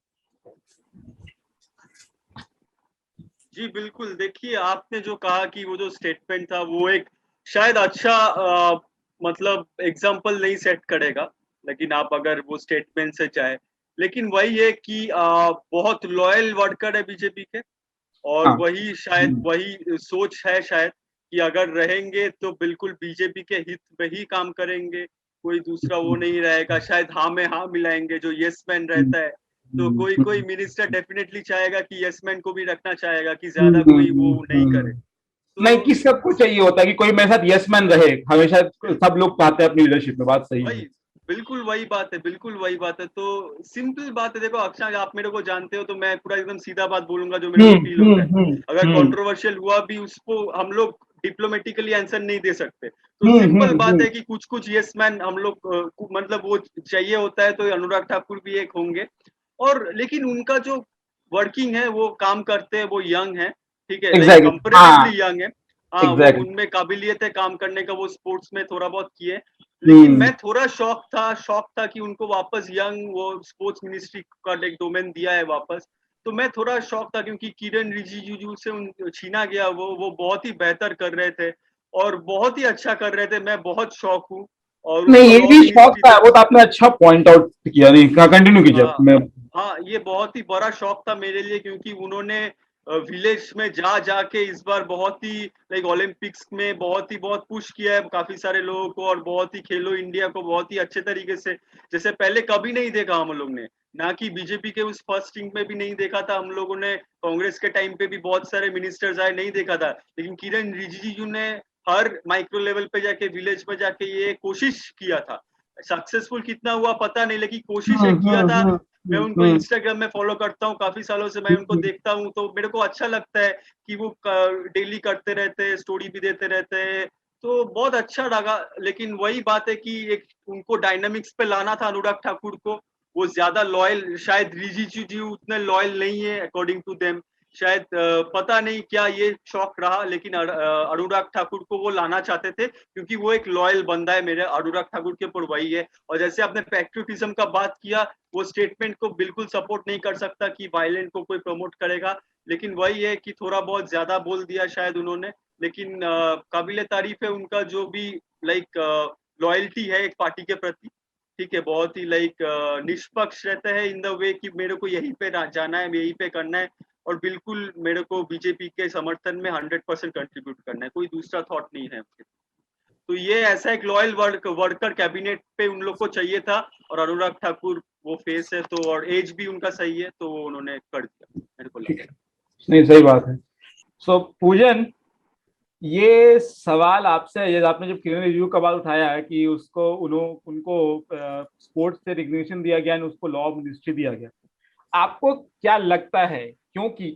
जी बिल्कुल, देखिए आपने जो कहा कि वो जो स्टेटमेंट था वो एक शायद अच्छा मतलब एग्जाम्पल नहीं सेट करेगा, लेकिन आप अगर वो स्टेटमेंट से चाहे, लेकिन वही है कि बहुत लॉयल वर्कर है बीजेपी के, और हाँ वही शायद वही सोच है शायद कि अगर रहेंगे तो बिल्कुल बीजेपी के हित में ही काम करेंगे, कोई दूसरा वो नहीं रहेगा, शायद हाँ में हाँ मिलाएंगे जो यस मैन रहता है। तो कोई कोई मिनिस्टर डेफिनेटली चाहेगा कि यस मैन को भी रखना चाहेगा कि ज्यादा कोई वो नहीं करे। नहीं तो कि सबको चाहिए होता है कि कोई मेरे साथ यस मैन रहे हमेशा, सब लोग चाहते हैं अपनी लीडरशिप में, बात सही है। वही बिल्कुल वही बात है, बिल्कुल वही बात है। तो सिंपल बात है, देखो अक्षय आप मेरे को जानते हो तो मैं पूरा एकदम सीधा बात बोलूंगा जो मेरे को फील होता है। अगर कंट्रोवर्शियल हुआ भी उसको हम लोग डिप्लोमेटिकली आंसर नहीं दे सकते, तो सिंपल बात है कि कुछ कुछ यस मैन हम लोग मतलब वो चाहिए होता है, तो अनुराग ठाकुर भी एक होंगे। और लेकिन उनका जो वर्किंग है वो काम करते हैं, वो यंग है, ठीक है, लाइक एग्जैक्टली हाँ, कंपेरेटिवली यंग है। हाँ वो एग्जैक्टली उनमें काबिलियत है काम करने का, वो स्पोर्ट्स में थोड़ा बहुत किए। लेकिन मैं थोड़ा शौक था कि उनको वापस यंग वो स्पोर्ट्स मिनिस्ट्री का एक डोमेन दिया है वापस। तो मैं थोड़ा शौक था क्योंकि किरण रिजिजू से छीना गया, वो बहुत ही बेहतर कर रहे थे और बहुत ही अच्छा कर रहे थे। मैं बहुत शौक हूँ और नहीं उनको ये लॉ भी शौक मिनिस्ट्री था, दे। वो तो आपने अच्छा पॉइंट आउट किया, नहीं कंटिन्यू कीजिए हाँ मैं। हाँ, ये बहुत ही बड़ा शौक था मेरे लिए क्योंकि उन्होंने विलेज में जा जाके इस बार बहुत ही लाइक ओलंपिक्स में बहुत पुश किया है काफी सारे लोगों को, और बहुत ही खेलो इंडिया को बहुत ही अच्छे तरीके से, जैसे पहले कभी नहीं देखा हम लोग ने, ना कि बीजेपी के उस फर्स्ट टीम में भी नहीं देखा था हम लोगों ने, कांग्रेस के टाइम पे भी बहुत सारे मिनिस्टर्स आए नहीं देखा था, लेकिन किरण रिजिजू ने हर माइक्रो लेवल पे जाके विलेज में जाके ये कोशिश किया था। सक्सेसफुल कितना हुआ पता नहीं, लेकिन कोशिश एक किया था। मैं उनको इंस्टाग्राम में फॉलो करता हूँ काफी सालों से, मैं उनको देखता हूँ तो मेरे को अच्छा लगता है कि वो डेली करते रहते हैं, स्टोरी भी देते रहते हैं, तो बहुत अच्छा लगा। लेकिन वही बात है कि एक उनको डायनामिक्स पे लाना था अनुराग ठाकुर को, वो ज्यादा लॉयल, शायद रिजिजू जी उतने लॉयल नहीं है अकॉर्डिंग टू देम, शायद पता नहीं क्या ये शौक रहा, लेकिन अनुराग ठाकुर को वो लाना चाहते थे क्योंकि वो एक लॉयल बंदा है मेरे अनुराग ठाकुर के ऊपर, वही है। और जैसे आपने पैट्रियोटिज्म का बात किया, वो स्टेटमेंट को बिल्कुल सपोर्ट नहीं कर सकता कि वायलेंट को कोई प्रमोट करेगा, लेकिन वही है कि थोड़ा बहुत ज्यादा बोल दिया शायद उन्होंने। लेकिन काबिले तारीफ है उनका जो भी लाइक लॉयल्टी है एक पार्टी के प्रति, ठीक है, बहुत ही लाइक निष्पक्ष रहते हैं इन द वे कि मेरे को यहीं पे जाना है, यहीं पे करना है, और बिल्कुल मेरे को बीजेपी के समर्थन में 100% कंट्रीब्यूट करना है, कोई दूसरा थॉट नहीं है। तो ये ऐसा एक लॉयल वर्कर कैबिनेट पे उन लोग को चाहिए था, और अनुराग ठाकुर वो फेस है तो, और एज भी उनका सही है तो उन्होंने कर दिया मेरे को ठीक लगा। है, नहीं सही बात है। सो पूजन, ये सवाल आपसे, ये आपने जब किरण रिजिजू का बात उठाया है कि उसको उनको स्पोर्ट्स से रिकग्निशन दिया गया और उसको लॉ मिनिस्ट्री दिया गया, आपको क्या लगता है, क्योंकि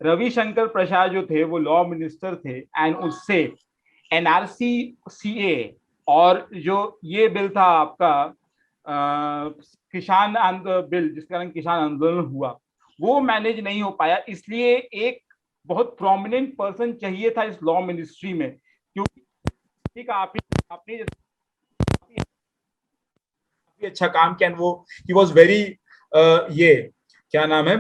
रविशंकर प्रसाद जो थे वो लॉ मिनिस्टर थे, एंड उससे एनआरसी, सीए और जो ये बिल था आपका किसान बिल, जिस कारण किसान आंदोलन हुआ, वो मैनेज नहीं हो पाया। इसलिए एक बहुत प्रोमिनेंट पर्सन चाहिए था इस लॉ मिनिस्ट्री में, क्योंकि आपने अच्छा काम किया। वो ही वाज वेरी ये क्या नाम है,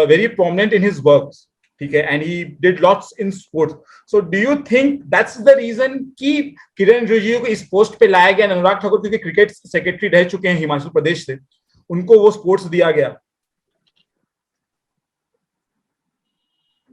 very prominent in his works, ठीक है, and he did lots in sports. So do you think that's the reason कि किरण रिजिजू को इस पोस्ट पे लाया गया? अनुराग ठाकुर क्योंकि क्रिकेट सेक्रेटरी रह चुके हैं हिमाचल प्रदेश से, उनको वो स्पोर्ट्स दिया गया।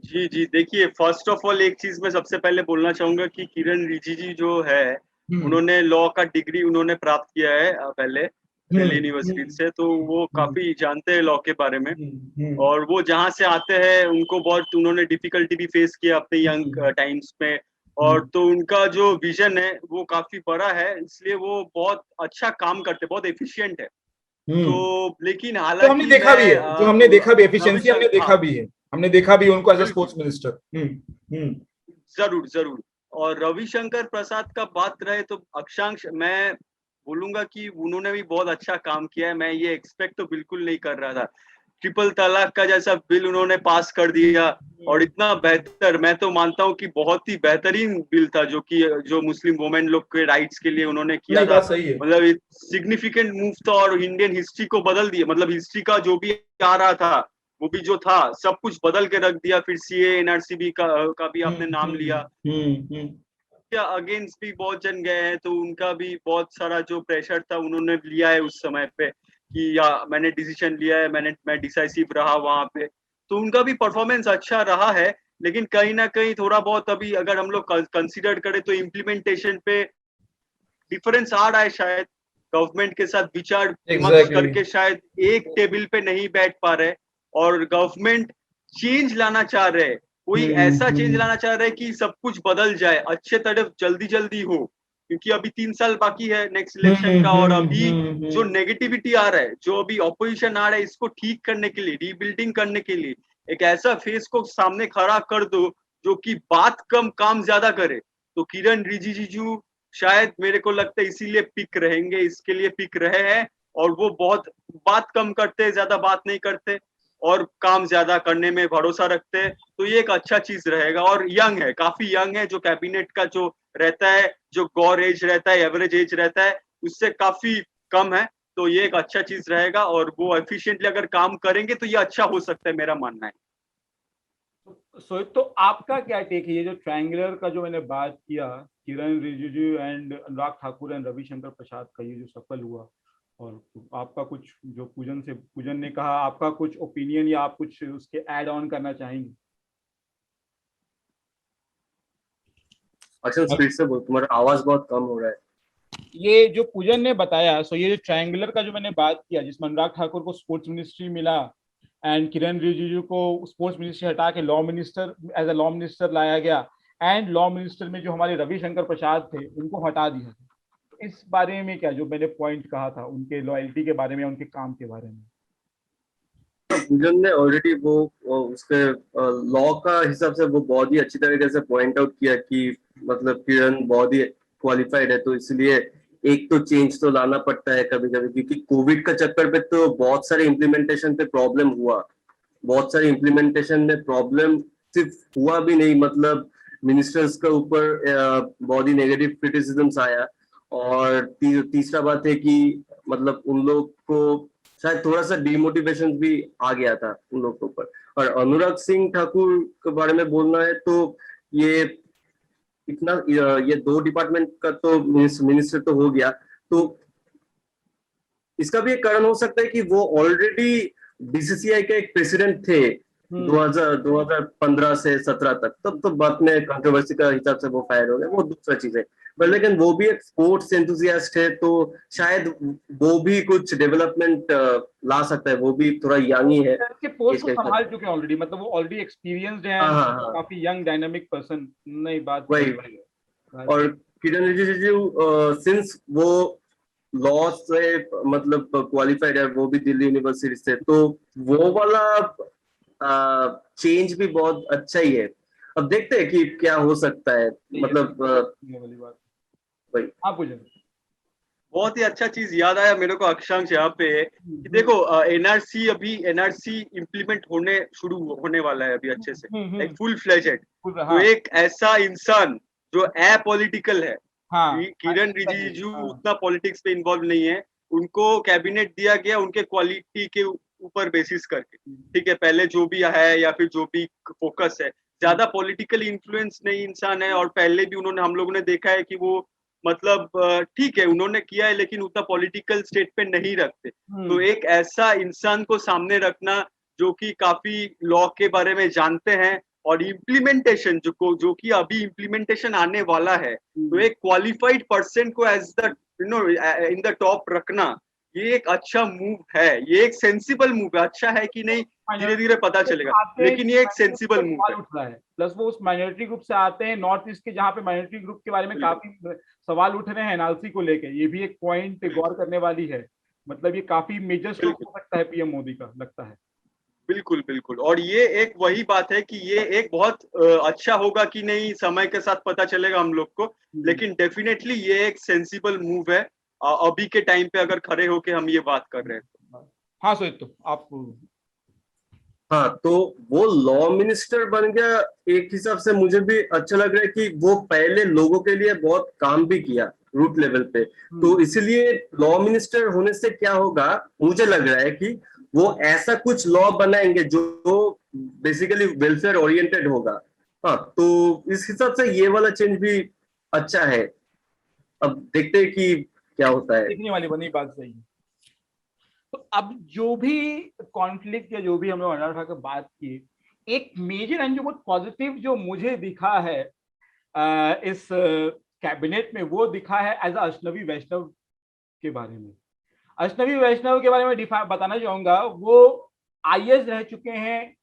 जी जी, देखिए फर्स्ट ऑफ ऑल एक चीज मैं सबसे पहले बोलना चाहूंगा कि किरण रिजिजू जो है, उन्होंने लॉ का डिग्री उन्होंने प्राप्त किया है पहले दिल्ली यूनिवर्सिटी से, तो वो काफी जानते हैं लॉ के बारे में। और वो जहाँ से आते हैं उनको बहुत उन्होंने डिफिकल्टी भी फेस किया अपने यंग टाइम्स में, और तो उनका जो विजन है वो काफी बड़ा है, इसलिए वो बहुत अच्छा काम करते, बहुत एफिशिएंट है। तो लेकिन तो हालांकि हमने देखा भी है, जो हमने देखा भी एफिशिएंसी हमने देखा हाँ, भी है, हमने देखा भी उनको एज अ बिल्कुल स्पोर्ट्स मिनिस्टर। जरूर जरूर। और रविशंकर प्रसाद का बात रहे तो अक्षांश, मैं बोलूंगा कि उन्होंने भी बहुत अच्छा काम किया है। मैं ये एक्सपेक्ट तो बिल्कुल नहीं कर रहा था, ट्रिपल तलाक का जैसा बिल उन्होंने पास कर दिया, और इतना बेहतर, मैं तो मानता हूँ कि बहुत ही बेहतरीन बिल था, जो कि जो मुस्लिम वुमेन लोग के राइट्स के लिए उन्होंने किया नहीं, था। बात सही है। मतलब सिग्निफिकेंट मूव था, और इंडियन हिस्ट्री को बदल दिया। मतलब हिस्ट्री का जो भी आ रहा था, वो भी जो था सब कुछ बदल के रख दिया। फिर सीए एनआरसीबी का भी आपने नाम लिया, क्या अगेंस्ट भी बहुत जन गए हैं, तो उनका भी बहुत सारा जो प्रेशर था उन्होंने लिया है उस समय पे, कि या मैंने डिसीजन लिया है, मैं डिसाइसिव रहा वहां पे, तो उनका भी परफॉर्मेंस अच्छा रहा है। लेकिन कहीं ना कहीं थोड़ा बहुत अभी अगर हम लोग कंसिडर करें तो इम्प्लीमेंटेशन पे डिफरेंस आ रहा है शायद। गवर्नमेंट के साथ विचार विमर्श एग्जैक्टली। करके शायद एक टेबल पे नहीं बैठ पा रहे, और गवर्नमेंट चेंज लाना चाह रहे हैं, कोई ऐसा चेंज लाना चाह रहे हैं कि सब कुछ बदल जाए, अच्छे तरफ जल्दी जल्दी हो, क्योंकि अभी 3 साल बाकी है नेक्स्ट इलेक्शन का। और अभी जो नेगेटिविटी आ रहा है, जो अभी ऑपोजिशन आ रहा है, इसको ठीक करने के लिए, रीबिल्डिंग करने के लिए एक ऐसा फेस को सामने खड़ा कर दो जो कि बात कम काम ज्यादा करे। तो किरण रिजिजू शायद मेरे को लगता है इसीलिए पिक रहेंगे, इसके लिए पिक रहे हैं। और वो बहुत बात कम करते, ज्यादा बात नहीं करते, और काम ज्यादा करने में भरोसा रखते हैं, तो ये एक अच्छा चीज रहेगा। और यंग है, काफी यंग है, जो कैबिनेट का जो रहता है, जो गौर एज रहता है, एवरेज एज रहता है, उससे काफी कम है। तो ये एक अच्छा चीज रहेगा, और वो एफिशिएंटली अगर काम करेंगे तो ये अच्छा हो सकता है, मेरा मानना है। तो आपका क्या टेक है, ये जो ट्रायंगुलर का जो मैंने बात किया, किरण रिजिजू एंड अनुराग ठाकुर एंड रविशंकर प्रसाद का, ये जो सफल हुआ, और आपका कुछ, जो पूजन ने कहा, आपका कुछ ओपिनियन या आप कुछ उसके ऐड ऑन करना चाहेंगे? अक्षर स्पीड से बोल, तुम्हारा आवाज बहुत कम हो रहा है। ये जो पूजन ने बताया, सो ये जो ट्रायंगुलर का जो मैंने बात किया, जिसमें अनुराग ठाकुर को स्पोर्ट्स मिनिस्ट्री मिला एंड किरण रिजिजू को स्पोर्ट्स मिनिस्ट्री हटा के law minister, as a law minister लाया गया, एंड लॉ मिनिस्टर में जो हमारे रविशंकर प्रसाद थे उनको हटा दिया। इस बारे में क्या, जो मैंने पॉइंट कहा था उनके लॉयल्टी के बारे में, उनके काम के बारे में? पूजन ने ऑलरेडी वो उसके लॉ का हिसाब से वो बहुत ही अच्छी तरीके से पॉइंट आउट किया कि मतलब किरण बहुत ही क्वालिफाइड है, तो इसलिए एक तो चेंज तो लाना पड़ता है कभी कभी, क्योंकि कोविड का चक्कर पे तो बहुत सारे इम्प्लीमेंटेशन पे प्रॉब्लम हुआ। बहुत सारे इम्प्लीमेंटेशन में प्रॉब्लम सिर्फ हुआ भी नहीं, मतलब मिनिस्टर्स के ऊपर बहुत ही नेगेटिव क्रिटिसिज्म्स आया। और तीसरा बात है कि मतलब उन लोग को शायद थोड़ा सा डिमोटिवेशन भी आ गया था उन लोग के ऊपर। और अनुराग सिंह ठाकुर के बारे में बोलना है तो ये इतना ये दो डिपार्टमेंट का तो मिनिस्टर तो हो गया, तो इसका भी एक कारण हो सकता है कि वो ऑलरेडी बीसीसीआई के एक प्रेसिडेंट थे 2015 से 17 तक। तब तो बाद में कंट्रोवर्सी का हिसाब से वो फायर हो गए, वो दूसरा चीज है। पर लेकिन वो भी एक स्पोर्ट्स एंथुसियास्ट है, तो शायद वो भी कुछ डेवलपमेंट ला सकता है। वो भी थोड़ा यंग ही है के पोस्ट को इसके हिसाब संभाल से। चुके हैं ऑलरेडी, मतलब वो ऑलरेडी एक्सपीरियंस्ड हैं, हाँ हाँ हाँ, काफी यंग डायनामिक पर्सन। नहीं, बात वही सही वही। है। और किरण रिजिजू सिंस वो लॉ से मतलब क्वालिफाइड है, वो भी दिल्ली यूनिवर्सिटी से, तो वो वाला चेंज भी बहुत अच्छा ही है। अब देखते हैं कि क्या हो सकता है, मतलब ये वाली बात वही। आप पूछे। बहुत ही अच्छा चीज याद आया मेरे को अक्षांश यहाँ पे कि देखो एनआरसी इम्प्लीमेंट होने शुरू होने वाला है अभी अच्छे से, लाइक फुल फ्लेजेड। तो हाँ एक ऐसा इंसान जो अपॉलिटिकल है, हाँ किरण exactly, रिजिजू हाँ उतना पॉलिटिक्स में इन्वॉल्व नहीं है, उनको कैबिनेट दिया गया उनके क्वालिटी के ऊपर बेसिस करके। ठीक है, पहले जो भी है या फिर जो भी फोकस है, ज्यादा पॉलिटिकल इन्फ्लुएंस नहीं इंसान है, और पहले भी उन्होंने हम लोगों ने देखा है कि वो मतलब ठीक है उन्होंने किया है लेकिन उतना पॉलिटिकल स्टेटमेंट नहीं रखते। तो एक ऐसा इंसान को सामने रखना जो कि काफी लॉ के बारे में जानते हैं, और इम्प्लीमेंटेशन जो कि अभी इम्प्लीमेंटेशन आने वाला है, तो एक क्वालिफाइड पर्सन को as the in the top रखना, ये एक अच्छा मूव है, ये एक सेंसिबल मूव है। अच्छा है कि नहीं धीरे धीरे पता चलेगा, लेकिन ये एक सेंसिबल मूव सवाल है। उठ रहा है, प्लस वो उस माइनॉरिटी ग्रुप से आते हैं नॉर्थ ईस्ट के, जहाँ पे माइनॉरिटी ग्रुप के बारे में बिल्कुल काफी सवाल उठ रहे हैं एनआरसी को लेके। ये भी एक पॉइंट गौर करने वाली है। मतलब ये काफी मेजर स्ट्रोक बिल्कुल हो सकता है पीएम मोदी का, लगता है। बिल्कुल बिल्कुल। और ये एक वही बात है कि ये एक बहुत अच्छा होगा कि नहीं समय के साथ पता चलेगा हम लोग को, लेकिन डेफिनेटली ये एक सेंसिबल मूव है अभी के टाइम पे अगर खड़े होके हम ये बात कर रहे हैं। हाँ सोच तो आप। हाँ, तो वो लॉ मिनिस्टर बन गया, एक हिसाब से मुझे भी अच्छा लग रहा है कि वो पहले लोगों के लिए बहुत काम भी किया रूट लेवल पे। तो इसलिए लॉ मिनिस्टर होने से क्या होगा, मुझे लग रहा है कि वो ऐसा कुछ लॉ बनाएंगे जो बेसिकली वेलफेयर ओरिएंटेड होगा। हाँ, तो इस हिसाब से ये वाला चेंज भी अच्छा है। अब देखते हैं कि क्या होता है। देखने वाली बनी बात सही है। तो अब जो भी कॉन्फ्लिक्ट या जो भी हम लोग अंडर उठा कर बात की, एक मेजर एंड जो बहुत पॉजिटिव जो मुझे दिखा है इस कैबिनेट में, वो दिखा है एज अजनबी वैष्णव के बारे में। अजनबी वैष्णव के बारे में बताना चाहूंगा। वो आईएएस रह चुके हैं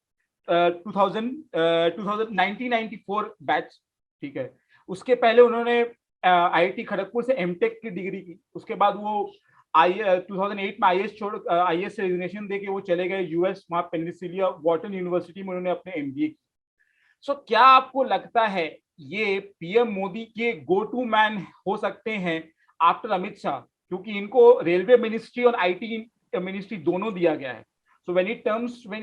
1994 बैच, ठीक है। उसके पहले उन्होंने आईआईटी खड़गपुर से एमटेक की डिग्री की। उसके बाद वो 2008 में आईएएस से रेजिग्नेशन देके वो चले गए यूएस, वहां पेनिसिलिया वॉटन यूनिवर्सिटी में उन्होंने अपने एमबीए की। सो क्या आपको लगता है ये पीएम मोदी के गो टू मैन हो सकते हैं आफ्टर अमित शाह, क्योंकि इनको रेलवे मिनिस्ट्री और आईटी मिनिस्ट्री दोनों दिया गया है। So when you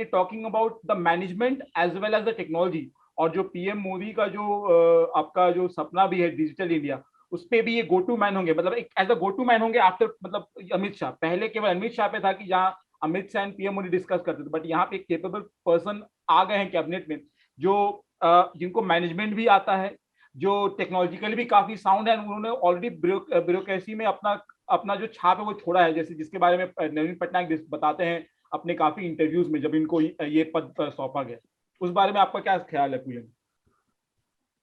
talking about the management as well as the technology, और जो पीएम मोदी का जो आपका जो सपना भी है डिजिटल इंडिया, उस पे भी ये गो टू मैन होंगे। मतलब एक as a go to man होंगे आफ्टर, मतलब अमित शाह। पहले केवल अमित शाह पे था कि जहाँ Amit Shah and PM Modi discuss करते थे, बट यहाँ पे एक केपेबल पर्सन आ गए हैं कैबिनेट में, जो जिनको मैनेजमेंट भी आता है, जो टेक्नोलॉजिकली भी काफी साउंड है। उन्होंने ऑलरेडी ब्यूरोक्रेसी में अपना अपना जो छाप है वो छोड़ा है, जैसे जिसके बारे में नवीन पटनायक बताते हैं अपने काफी इंटरव्यूज में, जब इनको ये पद सौंपा गया। उस बारे में आपका क्या ख्याल है पूजन?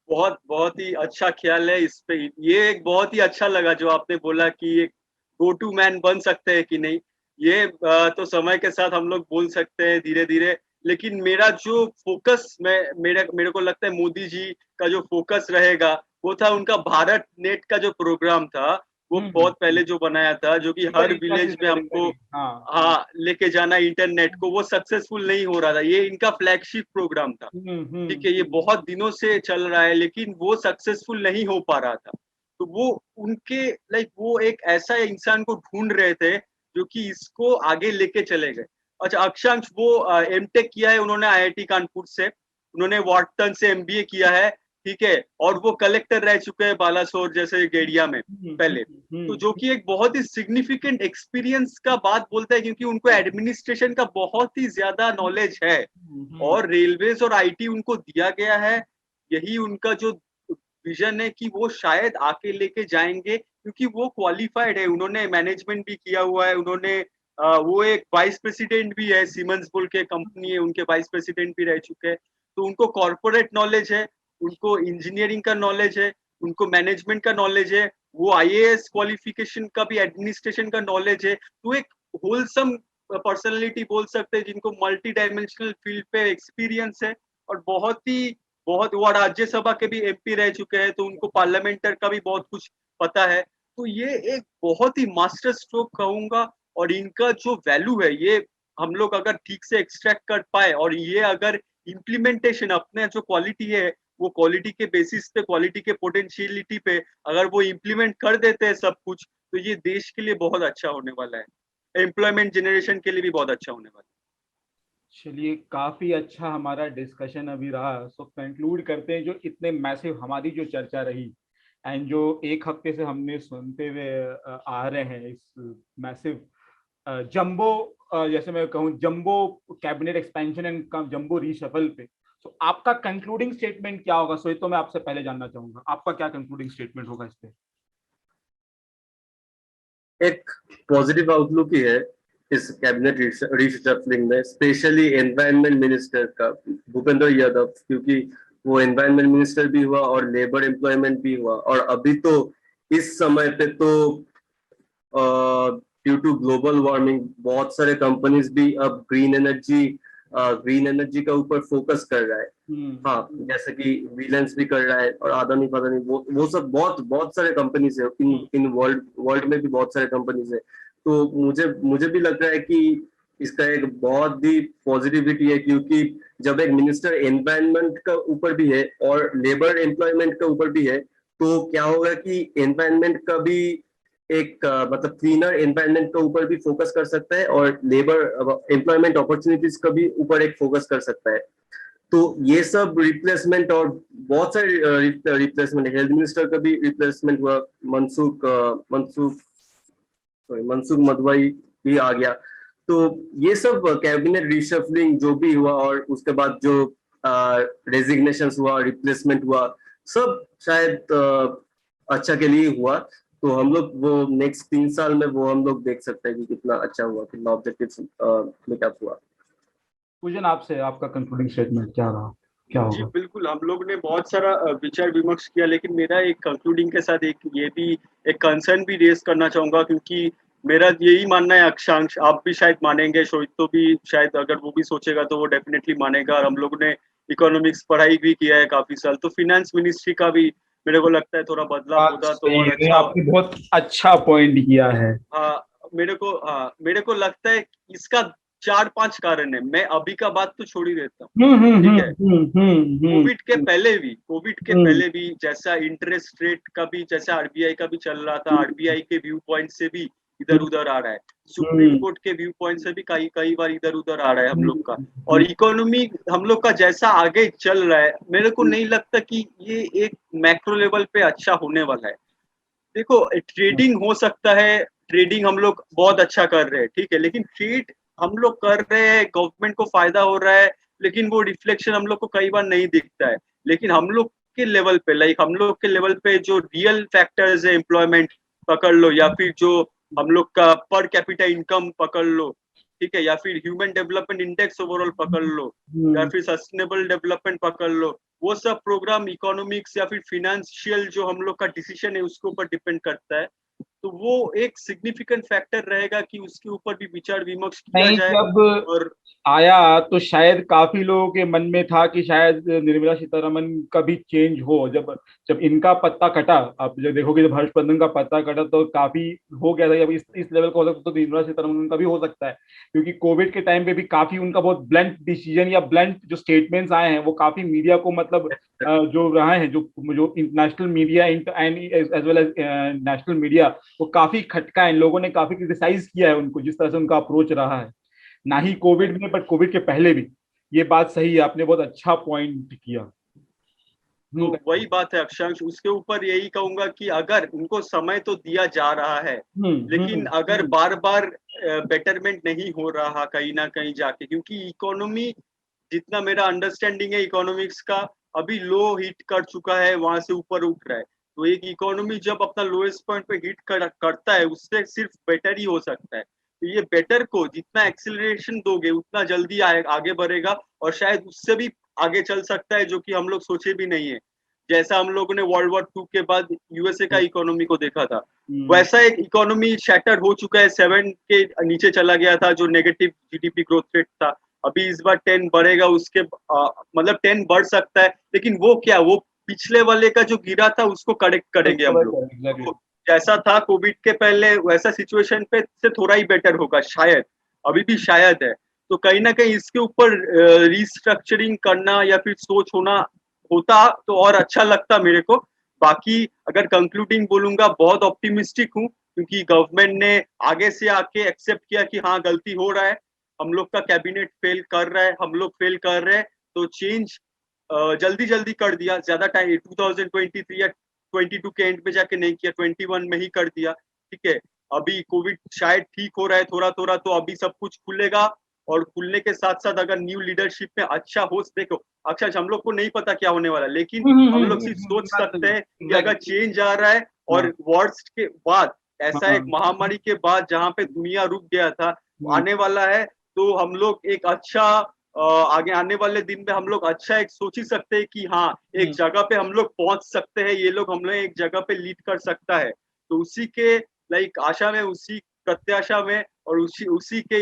बहुत बहुत ही अच्छा ख्याल है इस पे। ये एक बहुत ही अच्छा लगा जो आपने बोला कि एक गो टू मैन बन सकते हैं कि नहीं, ये तो समय के साथ हम लोग बोल सकते हैं धीरे धीरे। लेकिन मेरा जो फोकस मेरे को लगता है मोदी जी का जो फोकस रहेगा वो था उनका भारत नेट का जो प्रोग्राम था, वो बहुत पहले जो बनाया था, जो कि हर विलेज में हमको हाँ। हाँ लेके जाना इंटरनेट को, वो सक्सेसफुल नहीं हो रहा था। ये इनका फ्लैगशिप प्रोग्राम था, ठीक है, ये बहुत दिनों से चल रहा है लेकिन वो सक्सेसफुल नहीं हो पा रहा था। तो वो उनके लाइक वो एक ऐसा इंसान को ढूंढ रहे थे जो कि इसको आगे लेके चले गए। अच्छा अक्षांश, वो एमटेक किया है उन्होंने आईआईटी कानपुर से, उन्होंने वॉटन से एमबीए किया है, ठीक है, और वो कलेक्टर रह चुके हैं बालासोर जैसे गेडिया में पहले। तो जो कि एक बहुत ही सिग्निफिकेंट एक्सपीरियंस का बात बोलता है, क्योंकि उनको एडमिनिस्ट्रेशन का बहुत ही ज्यादा नॉलेज है, और रेलवेज और आईटी उनको दिया गया है। यही उनका जो विजन है कि वो शायद आके लेके जाएंगे, क्योंकि वो क्वालिफाइड है, उन्होंने मैनेजमेंट भी किया हुआ है, उन्होंने वो एक वाइस प्रेसिडेंट भी है, सीमेंस बोल के कंपनी है, उनके वाइस प्रेसिडेंट भी रह चुके हैं। तो उनको कॉर्पोरेट नॉलेज है, उनको इंजीनियरिंग का नॉलेज है, उनको मैनेजमेंट का नॉलेज है, वो आईएएस क्वालिफिकेशन का भी एडमिनिस्ट्रेशन का नॉलेज है। तो एक होलसम पर्सनालिटी बोल सकते हैं जिनको मल्टी डायमेंशनल फील्ड पे एक्सपीरियंस है, और बहुत वो राज्यसभा के भी एमपी रह चुके हैं, तो उनको पार्लियामेंटर का भी बहुत कुछ पता है। तो ये एक बहुत ही मास्टर स्ट्रोक कहूंगा, और इनका जो वैल्यू है ये हम लोग अगर ठीक से एक्सट्रैक्ट कर पाए और ये अगर इम्प्लीमेंटेशन अपने जो क्वालिटी है वो क्वालिटी के बेसिस पे क्वालिटी के पोटेंशियलिटी पे अगर वो इम्प्लीमेंट कर देते हैं सब कुछ तो ये देश के लिए बहुत अच्छा होने वाला है, एम्प्लॉयमेंट जनरेशन के लिए भी बहुत अच्छा होने वाला है। चलिए, काफी अच्छा हमारा डिस्कशन अभी रहा। सो कंक्लूड करते हैं, जो इतने मैसिव हमारी जो चर्चा रही एंड जो एक हफ्ते से हमने सुनते हुए आ रहे हैं इस मैसिव जंबो, जैसे मैं कहूँ jumbo cabinet expansion and jumbo reshuffle पे, तो आपका कंक्लूडिंग स्टेटमेंट क्या होगा? सो ये तो मैं आपसे पहले जानना चाहूंगा, आपका क्या कंक्लूडिंग स्टेटमेंट होगा इस पे? एक पॉजिटिव आउटलुक ही है इस कैबिनेट रिशफलिंग में, स्पेशली एनवायरनमेंट मिनिस्टर का, भूपेंद्र यादव, क्योंकि वो एनवायरनमेंट मिनिस्टर भी हुआ और लेबर एम्प्लॉयमेंट भी हुआ। और अभी तो इस समय पे तो ड्यू टू ग्लोबल वार्मिंग बहुत सारे कंपनीज भी अब ग्रीन एनर्जी का ऊपर फोकस कर रहा है। हाँ, जैसे कि रिलायंस भी कर रहा है और अदानी पदानी, वो सब बहुत बहुत सारे कंपनीज है, इन वर्ल्ड में भी बहुत सारे कंपनीज है। तो मुझे भी लग रहा है कि इसका एक बहुत ही पॉजिटिविटी है, क्योंकि जब एक मिनिस्टर एनवायरनमेंट का ऊपर भी है और लेबर एम्प्लॉयमेंट का ऊपर भी है, तो क्या होगा कि एनवायरनमेंट का भी एक मतलब क्लीनर एनवायरनमेंट के ऊपर भी फोकस कर सकता है और लेबर एम्प्लॉयमेंट अपॉर्चुनिटीज का भी ऊपर एक फोकस कर सकता है। तो ये सब रिप्लेसमेंट और बहुत सारे रिप्लेसमेंट, हेल्थ मिनिस्टर का भी रिप्लेसमेंट हुआ, मनसुख मदवाई भी आ गया। तो ये सब कैबिनेट रिशफलिंग जो भी हुआ और उसके बाद जो रेजिग्नेशन हुआ, रिप्लेसमेंट हुआ, सब शायद अच्छा के लिए हुआ। तो हम लोग वो नेक्स्ट 3 साल में वो हम लोग देख सकते हैं कि कितना अच्छा हुआ, कितना ऑब्जेक्टिव मीटअप हुआ। पूजन, आपसे आपका कंक्लूडिंग स्टेटमेंट क्या रहा, क्या जी, होगा? बिल्कुल, हम लोग ने बहुत सारा विचार विमर्श किया, लेकिन मेरा एक कंक्लूडिंग के साथ एक ये भी एक कंसर्न भी रेज़ करना चाहूँगा, क्योंकि मेरा यही मानना है, अक्षांश आप भी शायद मानेंगे, शोहित तो भी शायद अगर वो भी सोचेगा तो वो डेफ़िनेटली मानेगा, और हम लोगों ने इकोनॉमिक्स पढ़ाई भी किया है काफ़ी साल, तो फाइनेंस मिनिस्ट्री का भी मेरे को लगता है थोड़ा बदलाव बात होता तो सही और है, अच्छा हो। आपने बहुत अच्छा पॉइंट किया है। मेरे को लगता है इसका 4-5 कारण है। मैं अभी का बात तो छोड़ ही देता हूँ, हम्म हम्म ठीक हम्म है? हम्म हम्म हम्म कोविड के हम्म पहले भी जैसा इंटरेस्ट रेट का भी जैसा आरबीआई का भी चल रहा था, आरबीआई के व्यू पॉइंट से भी इधर-उधर आ रहा है। सुप्रीम हम्म कोर्ट के व्यू पॉइंट से भी कई कई बार इधर-उधर आ रहा है हम लोग का। और हम्म इकोनॉमी हम लोग का जैसा आगे चल रहा है, मेरे को नहीं लगता कि ये एक मैक्रो लेवल पे अच्छा होने वाला है। देखो, ट्रेडिंग हो सकता है, ट्रेडिंग हम लोग बहुत अच्छा कर रहे हैं, ठीक है? लेकिन ट्रेड हम लोग कर रहे हैं, गवर्नमेंट को फ़ायदा हो रहा है, लेकिन वो रिफ्लेक्शन हम लोग को कई बार नहीं दिखता है। लेकिन हम लोग के लेवल पे हम लोग के लेवल पे जो रियल फैक्टर्स है, एम्प्लॉयमेंट पकड़ लो, या फिर जो हम लोग का पर कैपिटा इनकम पकड़ लो, ठीक है? या फिर ह्यूमन डेवलपमेंट इंडेक्स ओवरऑल पकड़ लो, या हम्म फिर सस्टेनेबल डेवलपमेंट पकड़ लो। वो सब प्रोग्राम इकोनॉमिक्स या फिर फाइनेंशियल जो हम लोग का डिसीजन है उसके ऊपर डिपेंड करता है। तो वो एक सिग्निफिकेंट फैक्टर रहेगा कि उसके ऊपर भी विचार विमर्श किया नहीं, जाए। जब और आया तो शायद काफी लोगों के मन में था कि शायद निर्मला सीतारमन का भी चेंज हो। जब जब इनका पत्ता कटा, आप जब देखोगे, जब हर्षवर्धन का पत्ता कटा तो काफी हो गया था कि अब इस लेवल का हो सकता तो निर्मला सीतारमन का भी हो सकता है, क्योंकि कोविड के टाइम पे भी काफी उनका बहुत ब्लंट डिसीजन या ब्लंट जो स्टेटमेंट्स आए हैं वो काफी मीडिया को मतलब जो रहे हैं, जो international media and as well as national media, वो काफी खटका है। इन लोगों ने काफी क्रिटिसाइज किया है उनको, जिस तरह से उनका अप्रोच रहा है, ना ही कोविड में बट कोविड के पहले भी। ये बात सही है, आपने बहुत अच्छा पॉइंट किया। तो वही बात है अक्षांश, उसके ऊपर यही कहूंगा कि अगर उनको समय तो दिया जा रहा है, लेकिन अगर बार बार बेटरमेंट नहीं हो रहा कहीं ना कहीं जाके, क्योंकि इकोनॉमी जितना मेरा अंडरस्टैंडिंग है इकोनॉमिक्स का, अभी लो हिट कर चुका है, वहां से ऊपर उठ रहा है। तो एक इकोनॉमी जब अपना लोएस्ट पॉइंट पे हिट करता है, उससे सिर्फ बेटर ही हो सकता है। तो ये बेटर को जितना एक्सिलरेशन दोगे उतना जल्दी आगे बढ़ेगा, और शायद उससे भी आगे चल सकता है, जो कि हम लोग सोचे भी नहीं है। जैसा हम लोगों ने वर्ल्ड वॉर 2 के बाद यूएसए का इकोनॉमी को देखा था, वैसा एक इकोनॉमी शैटर हो चुका है, 7 के नीचे चला गया था, जो नेगेटिव जीडीपी ग्रोथ रेट था। अभी इस बार 10 बढ़ेगा, उसके मतलब 10 बढ़ सकता है, लेकिन वो क्या, वो पिछले वाले का जो गिरा था उसको करेक्ट करेंगे हम लोग। एग्जैक्टली। तो जैसा था कोविड के पहले वैसा सिचुएशन पे से थोड़ा ही बेटर होगा शायद, अभी भी शायद है। तो कहीं ना कहीं इसके ऊपर रिस्ट्रक्चरिंग करना या फिर सोच होता तो और अच्छा लगता मेरे को। बाकी अगर कंक्लूडिंग बोलूंगा, बहुत ऑप्टिमिस्टिक हूँ क्योंकि गवर्नमेंट ने आगे से आके एक्सेप्ट किया कि हाँ गलती हो रहा है, हम लोग का कैबिनेट फेल कर रहा है, हम लोग फेल कर रहे हैं, तो चेंज जल्दी जल्दी कर दिया। ज्यादा टाइम 2023 या 22 के एंड में जाके नहीं किया, 21 में ही कर दिया। ठीक है, अभी कोविड शायद ठीक हो रहा है थोड़ा थोड़ा, तो अभी सब कुछ खुलेगा और खुलने के साथ साथ अगर न्यू लीडरशिप में अच्छा हो, देखो अक्षय हम लोग को नहीं पता क्या होने वाला, लेकिन हम लोग सिर्फ सोच सकते हैं कि अगर चेंज आ रहा है और वर्स्ट के बाद ऐसा एक महामारी के बाद जहाँ पे दुनिया रुक गया था आने वाला है, तो हम लोग एक अच्छा आगे आने वाले दिन में हम लोग अच्छा एक सोच ही सकते हैं कि हाँ एक जगह पे हम लोग पहुंच सकते हैं, ये लोग हम लोग एक जगह पे लीड कर सकता है। तो उसी के लाइक आशा में, उसी प्रत्याशा में और उसी के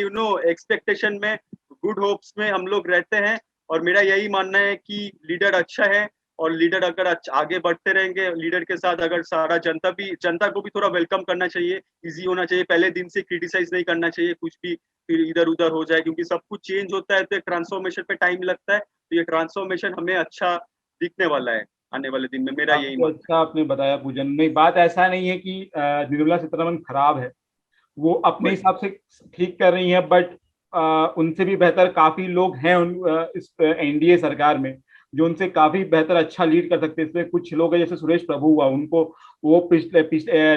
एक्सपेक्टेशन में, गुड होप्स में हम लोग रहते हैं। और मेरा यही मानना है कि लीडर अच्छा है और लीडर अगर आगे बढ़ते रहेंगे, लीडर के साथ अगर सारा जनता को भी थोड़ा वेलकम करना चाहिए, इजी होना चाहिए, पहले दिन से क्रिटिसाइज नहीं करना चाहिए कुछ भी फिर इधर उधर हो जाए, क्योंकि सब कुछ चेंज होता है तो ट्रांसफॉर्मेशन पे टाइम लगता है। तो ये ट्रांसफॉर्मेशन हमें अच्छा दिखने वाला है आने वाले दिन में, मेरा यही मानना है। अच्छा आपने बताया पूजन, नहीं बात ऐसा नहीं है कि निर्मला सीतारमण खराब है, वो अपने हिसाब से ठीक कर रही है, बट उनसे भी बेहतर काफी लोग हैं इस एनडीए सरकार में जो उनसे काफी बेहतर अच्छा लीड कर सकते हैं। इसमें कुछ लोग हैं जैसे सुरेश प्रभु हुआ, उनको वो पिछले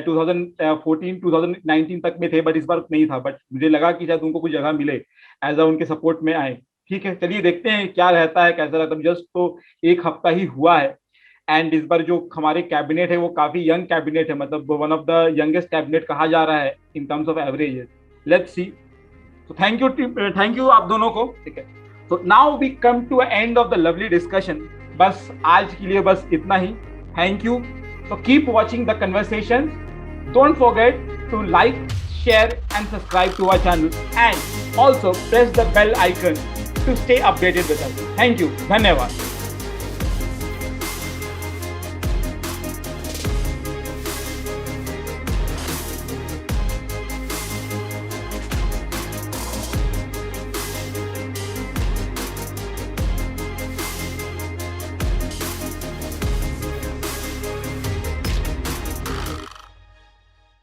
2014-2019 तक में थे, बट इस बार नहीं था, बट मुझे लगा कि शायद उनको कुछ जगह मिले एज उनके सपोर्ट में आए। ठीक है, चलिए देखते हैं क्या रहता है, कैसा रहता है। जस्ट तो एक हफ्ता ही हुआ है एंड इस बार जो हमारे कैबिनेट है वो काफी यंग कैबिनेट है, मतलब one of the youngest cabinet कहा जा रहा है in terms of average. Let's see. तो थैंक यू आप दोनों को। ठीक है, तो now we come to end of the lovely discussion. बस आज के लिए बस इतना ही। Thank you. So keep watching the conversations. Don't forget to like, share and subscribe to our channel and also press the bell icon to stay updated with us. Thank you. धन्यवाद।